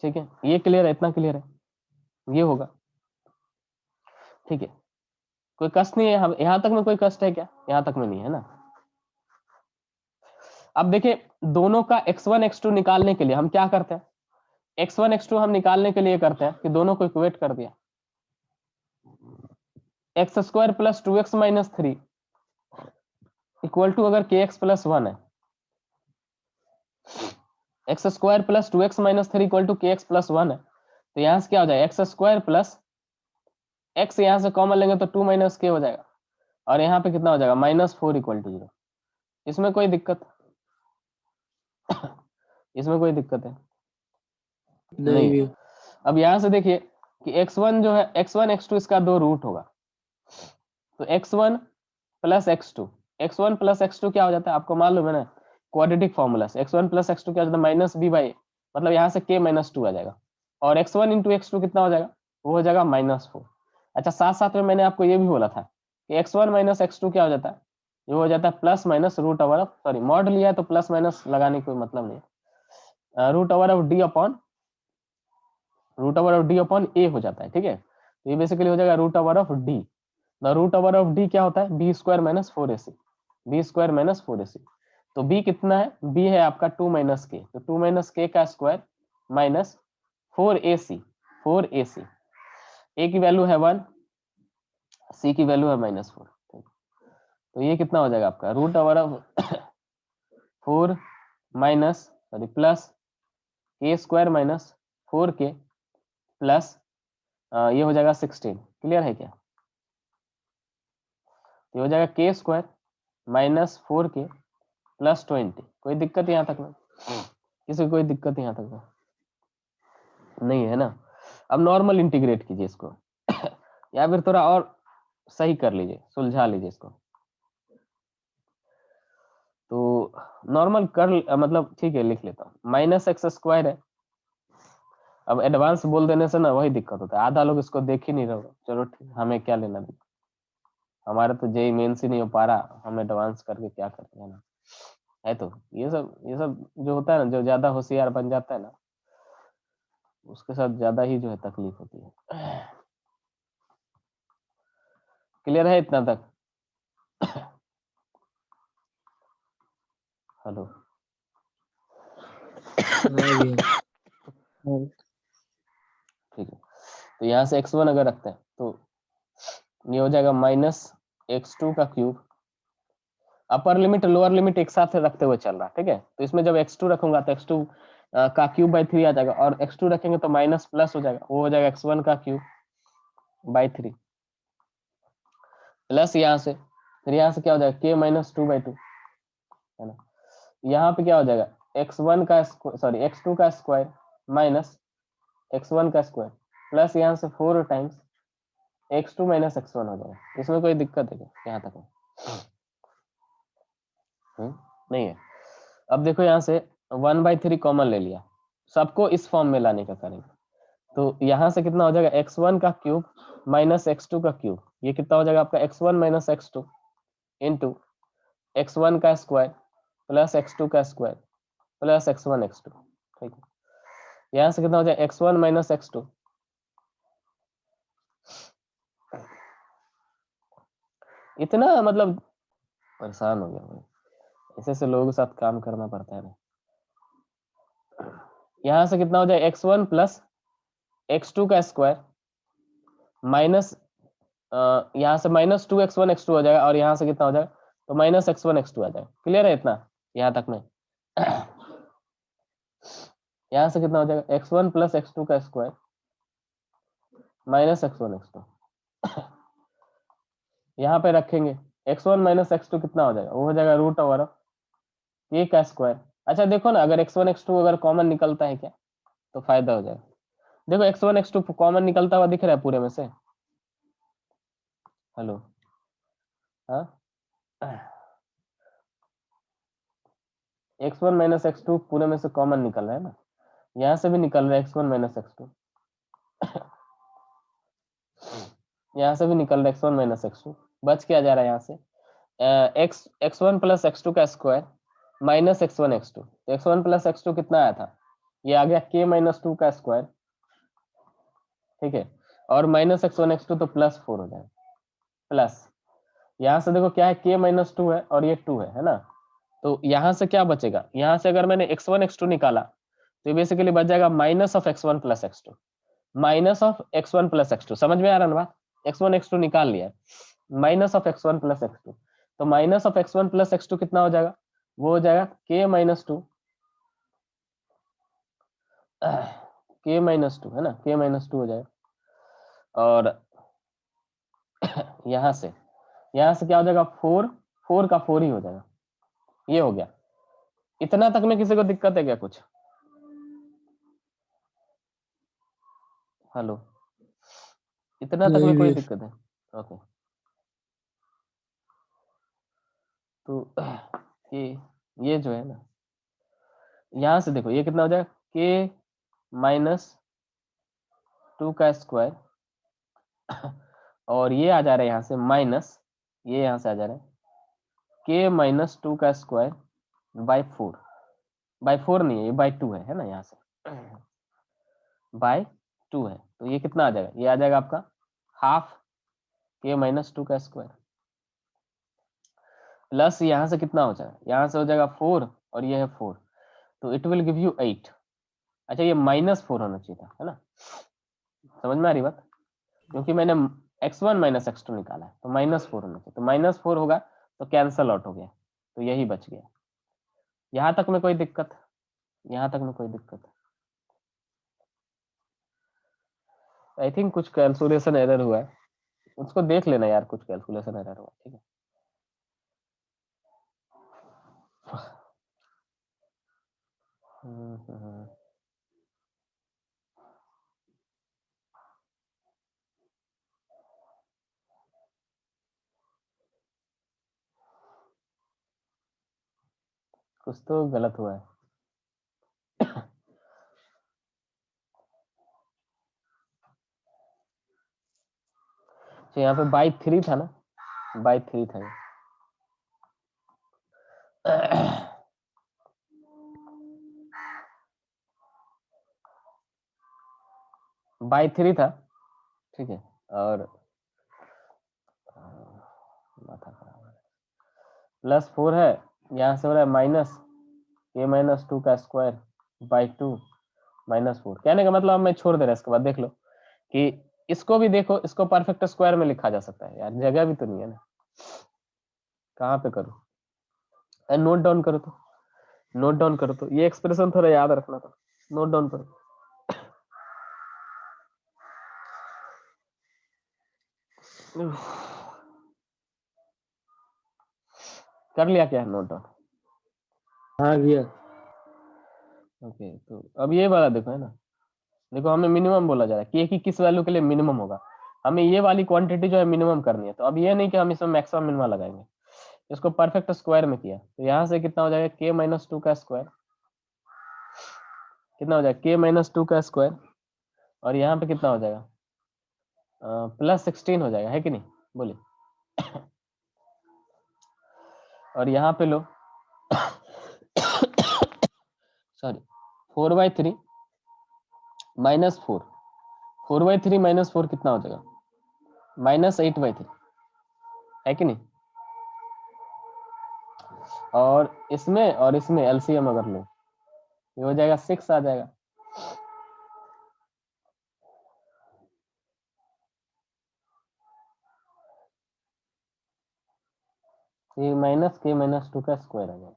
ठीक है। ये क्लियर है, इतना क्लियर है, ये होगा, ठीक है। कोई कष्ट नहीं है, यहां तक में कोई कष्ट है क्या, यहां तक में नहीं है ना। अब देखिए दोनों का x1 x2 निकालने के लिए हम क्या करते हैं, x1 x2 हम निकालने के लिए करते हैं कि दोनों को इक्वेट कर दिया, x square plus 2x minus 3 equal to, अगर kx प्लस 1 है, x square plus 2x minus 3 equal to kx plus 1 है, तो यहां से क्या हो जाएगा, एक्स स्क्वायर प्लस x यहां से कॉमन लेंगे तो 2 माइनस k हो जाएगा, और यहाँ पे कितना हो जाएगा -4 इक्वल टू 0। इसमें कोई दिक्कत इसमें कोई दिक्कत है नहीं है। अब यहां से देखिए कि x1 जो है, x1 x2 इसका दो रूट होगा, तो x1 plus x2, x1 plus x2 क्या हो जाता है आपको मालूम है ना, क्वाड्रेटिक फॉर्मूला से x1 प्लस x2 क्या हो जाता है माइनस b बाई, मतलब यहाँ से k माइनस 2 आ जाएगा, और x1 इंटू x2 कितना हो जाएगा, वो हो जाएगा -4। अच्छा साथ साथ में मैंने आपको ये भी बोला था कि x1 माइनस x2 क्या हो जाता है, ये हो जाता है plus minus root over of, sorry mod लिया है तो प्लस माइनस लगाने कोई मतलब नहीं है, root over of d upon a हो जाता है, ठीक है। तो ये बेसिकली हो जाएगा root over of d, the root over of d क्या होता है, b square minus 4ac, b square minus 4ac। तो बी कितना है, बी है आपका 2 माइनस के, तो 2 माइनस के का स्क्वायर माइनस 4ac, 4ac, ए की वैल्यू है 1, सी की वैल्यू है -4, तो ये कितना हो जाएगा आपका root over of 4 minus sorry plus k square minus 4k plus ये हो जाएगा 16, क्लियर है क्या, ये हो जाएगा के स्क्वायर माइनस 4k प्लस 20। कोई दिक्कत यहाँ तक में, किसी को कोई दिक्कत यहाँ तक में नहीं है ना। अब नॉर्मल इंटीग्रेट कीजिए इसको या फिर थोड़ा और सही कर लीजिए, सुलझा लीजिए इसको। तो नॉर्मल कर मतलब ठीक है, लिख लेता हूँ, माइनस एक्स स्क्वायर है। अब एडवांस बोल देने से ना वही दिक्कत होता है, आधा लोग इसको देख ही नहीं रहे, चलो ठीक, हमें क्या लेना देना, हमारा तो जेई मेंस ही नहीं हो पा रहा, हम एडवांस करके क्या करते हैं ना, है तो ये सब जो होता है ना, जो ज्यादा होशियार बन जाता है ना, उसके साथ ज्यादा ही जो है तकलीफ होती है। क्लियर है इतना तक, हेलो ठीक है। तो यहाँ से x1 अगर रखते हैं तो ये हो जाएगा -x2 का cube, upper limit lower limit एक साथ रखते हुए चल रहा है, ठीक है। तो इसमें जब x2 रखूंगा तो x2 का क्यूब बाई 3 आ जाएगा, और x2 रखेंगे तो माइनस प्लस हो जाएगा, वो हो जाएगा x1 का क्यूब बाई 3 प्लस यहाँ से, फिर यहाँ से क्या हो जाएगा k माइनस 2/2, है ना। यहाँ पे क्या हो जाएगा x1 का सॉरी x2 का स्क्वायर माइनस x1 का स्क्वायर प्लस यहाँ से 4 टाइम्स x2 माइनस x1 हो जाएगा। इसमें कोई दिक्कत है क्या, यहाँ तक नहीं है। अब देखो यहाँ से 1/3 कॉमन ले लिया, सबको इस फॉर्म में लाने का करेंगे, तो यहाँ से कितना हो जाएगा x1 का क्यूब माइनस x2 का क्यूब, ये कितना हो जाएगा आपका x1 minus x2 into x1 का स्क्वायर प्लस x2 का स्क्वायर प्लस x1 x2, ठीक है। यहाँ से कितना हो जाएगा x1 माइनस x2 इतना मतलब परेशान हो गया मैं, ऐसे ऐसे लोगों के साथ काम करना पड़ता है ना। यहाँ से कितना हो जाए x1 प्लस x2 का स्क्वायर माइनस यहाँ से माइनस 2x1 x2 हो जाएगा, और यहाँ से कितना हो जाएगा तो माइनस x1 x2 आ जाएगा। क्लियर है इतना यहाँ तक में? यहाँ से कितना हो जाएगा x1 प्लस x2 का स्क्वायर माइनस x1 x2, यहाँ पे रखेंगे x1 माइनस x2 कितना हो जाएगा, वो हो जाएगा रूट ओवर ऑफ k का स्क्वायर। अच्छा देखो ना, अगर x1 x2 अगर कॉमन निकलता है क्या तो फायदा हो जाएगा। देखो x1 x2 कॉमन निकलता हुआ दिख रहा है पूरे में से। हेलो, हाँ, x1 माइनस x2 पूरे में से कॉमन निकल रहा है ना, यहाँ से भी निकल रहा है x1 माइनस x2, यहाँ से भी निकल रहा है x1 माइनस x2, बच क्या जा रहा है यहाँ से x1 प्लस x2 का स्क्वायर माइनस x1 x2। तो x1 प्लस x2 कितना आया था, ये आ गया k माइनस 2 का स्क्वायर, ठीक है, और माइनस x1 x2 तो प्लस 4 हो जाएगा। प्लस यहाँ से देखो क्या है, k माइनस 2 है और ये 2 है ना, तो यहाँ से क्या बचेगा, यहाँ से अगर मैंने x1 x2 निकाला तो ये बेसिकली बच जाएगा minus of x1 plus x2, minus of x1 plus x2। समझ में आ रहा है ना बात, x1 x2 निकाल लिया, minus of x1 plus x2, तो minus of x1 plus x2 कितना हो जाएगा, वो हो जाएगा k माइनस 2, k माइनस 2 है ना, k माइनस 2 हो जाएगा। और यहाँ से क्या हो जाएगा 4, 4 का 4 ही हो जाएगा। ये हो गया। इतना तक में किसी को दिक्कत है क्या कुछ? हेलो, इतना तक
नहीं
में कोई
भी।
दिक्कत है? ओके, तो ये जो है ना, यहाँ से देखो ये कितना हो जाएगा k माइनस 2 का स्क्वायर, और ये आ जा रहा है यहाँ से माइनस, ये यहाँ से आ जा रहा है k माइनस 2 का स्क्वायर बाय 4, बाय 4 नहीं है ये बाय 2 है ना, यहाँ से बाय 2 है, तो ये कितना आ जाएगा, ये आ जाएगा आपका हाफ k माइनस 2 का स्क्वायर, प्लस यहाँ से कितना हो जाएगा, यहाँ से हो जाएगा 4 और ये है 4, तो इट विल गिव यू 8। अच्छा ये माइनस 4 होना चाहिए था, है ना, समझ में आ रही बात, क्योंकि मैंने x1 माइनस x2 निकाला है तो माइनस 4 होना चाहिए, तो माइनस 4 होगा तो कैंसल आउट हो गया, तो यही बच गया। यहाँ तक में कोई दिक्कत, यहाँ तक में कोई दिक्कत? आई थिंक कुछ कैलकुलेशन एरर हुआ है, उसको देख लेना यार, कुछ कैलकुलेशन एरर हुआ, ठीक है। कुछ तो गलत हुआ है। तो यहाँ पे बाई 3 था ना, बाई 3 था ये। बाई 3 था, ठीक है, और माथा खराब है, प्लस 4 है, यहाँ से हो रहा है माइनस k माइनस 2 का स्क्वायर बाई 2 माइनस 4। कहने का मतलब मैं छोड़ दे रहा, इसके बाद देख लो कि इसको भी देखो, इसको परफेक्ट स्क्वायर में लिखा जा सकता है यार, जगह भी तो नहीं है ना, कहाँ पे करूँ, नोट डाउन करो, तो नोट डाउन करो, तो ये एक्सप्रेशन थोड़ा याद रखना था, नोट डाउन करो। कर लिया क्या नोट डाउन?
हाँ भैया।
ओके, तो अब ये वाला देखो, है ना, देखो हमें मिनिमम बोला जा रहा है कि की किस वैल्यू के लिए मिनिमम होगा, हमें ये वाली क्वांटिटी जो है मिनिमम करनी है, तो अब ये नहीं कि हम इसमें मैक्सिमम मिनिमम लगाएंगे, इसको परफेक्ट स्क्वायर में किया, तो यहाँ से कितना हो जाएगा k माइनस 2 का स्क्वायर, कितना हो जाएगा k माइनस 2 का स्क्वायर, और यहाँ पे कितना हो जाएगा प्लस 16 हो जाएगा, है कि नहीं, बोलिए। और यहाँ पे लो सॉरी 4/3 माइनस 4, 4/3 माइनस 4 कितना हो जाएगा -8/3, है कि नहीं? और इसमें एलसीएम अगर लो, ये हो जाएगा 6 आ जाएगा। ये माइनस के माइनस 2 का स्क्वायर आ जाएगा।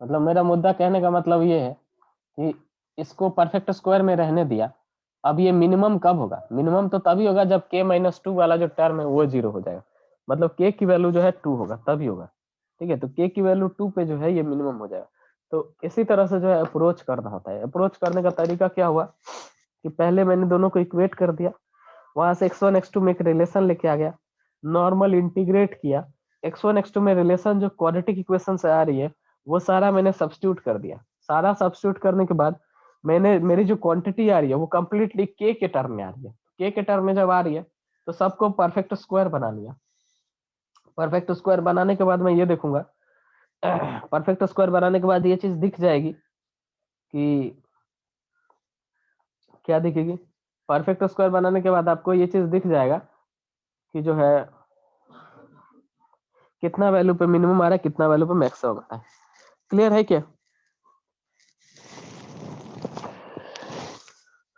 मतलब मेरा मुद्दा कहने का मतलब ये है कि इसको परफेक्ट स्क्वायर में रहने दिया। अब ये मिनिमम कब होगा? मिनिमम तो तभी होगा जब k माइनस 2 वाला जो टर्म है वो 0 हो जाएगा। मतलब k की वैल्यू जो है 2 होगा तभी होगा। ठीक है, तो k की वैल्यू 2 पे जो है ये मिनिमम हो जाएगा। तो इसी तरह से जो है अप्रोच करना होता है। अप्रोच करने का तरीका क्या हुआ कि पहले मैंने दोनों को इक्वेट कर दिया, वहां से x1 x2 में एक रिलेशन लेके आ गया, नॉर्मल इंटीग्रेट किया, x1 x2 में रिलेशन जो क्वाड्रेटिक इक्वेशन से आ रही है वो सारा मैंने सब्स्टिट्यूट कर दिया। सारा सब्स्टिट्यूट करने के बाद मैंने मेरी जो क्वांटिटी आ रही है वो कंप्लीटली के टर्म में आ रही है। के टर्म में जब आ रही है तो सबको परफेक्ट स्क्वायर बना लिया। परफेक्ट स्क्वायर बनाने के बाद मैं ये देखूंगा, परफेक्ट स्क्वायर बनाने के बाद ये चीज दिख जाएगी कि क्या दिखेगी? परफेक्ट स्क्वायर बनाने के बाद आपको ये चीज दिख जाएगा कि जो है कितना वैल्यू पे मिनिमम आ रहा है, कितना वैल्यू पे मैक्स आ रहा है। क्लियर है क्या?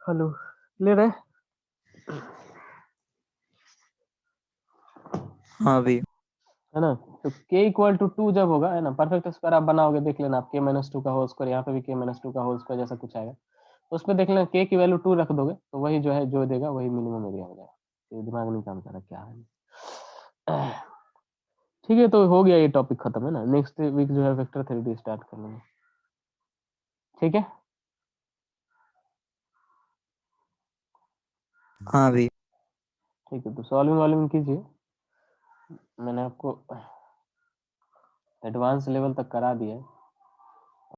हेलो, क्लियर है?
हाँ भी।
है ना? तो k इक्वल टू 2 जब होगा, है ना, परफेक्ट स्क्वायर आप बनाओगे, देख लेना आप k माइनस 2 का होल स्क्वायर, यहाँ पे भी k माइनस 2 का होल स्क्वायर जैसा कुछ आएगा, तो उस पर देख लेना k की वैल्यू 2 रख दोगे तो वही जो है जो देगा वही मिनिमम एरिया हो जाएगा। ये दिमाग नहीं काम कर रहा क्या है। ठीक है, तो हो गया ये टॉपिक खत्म, है ना। नेक्स्ट वीक जो है वेक्टर थ्योरी स्टार्ट कर लेंगे। ठीक है,
हाँ भी।
ठीक है, तो सॉल्विंग वॉल्विंग कीजिए। मैंने आपको एडवांस लेवल तक करा दिया है।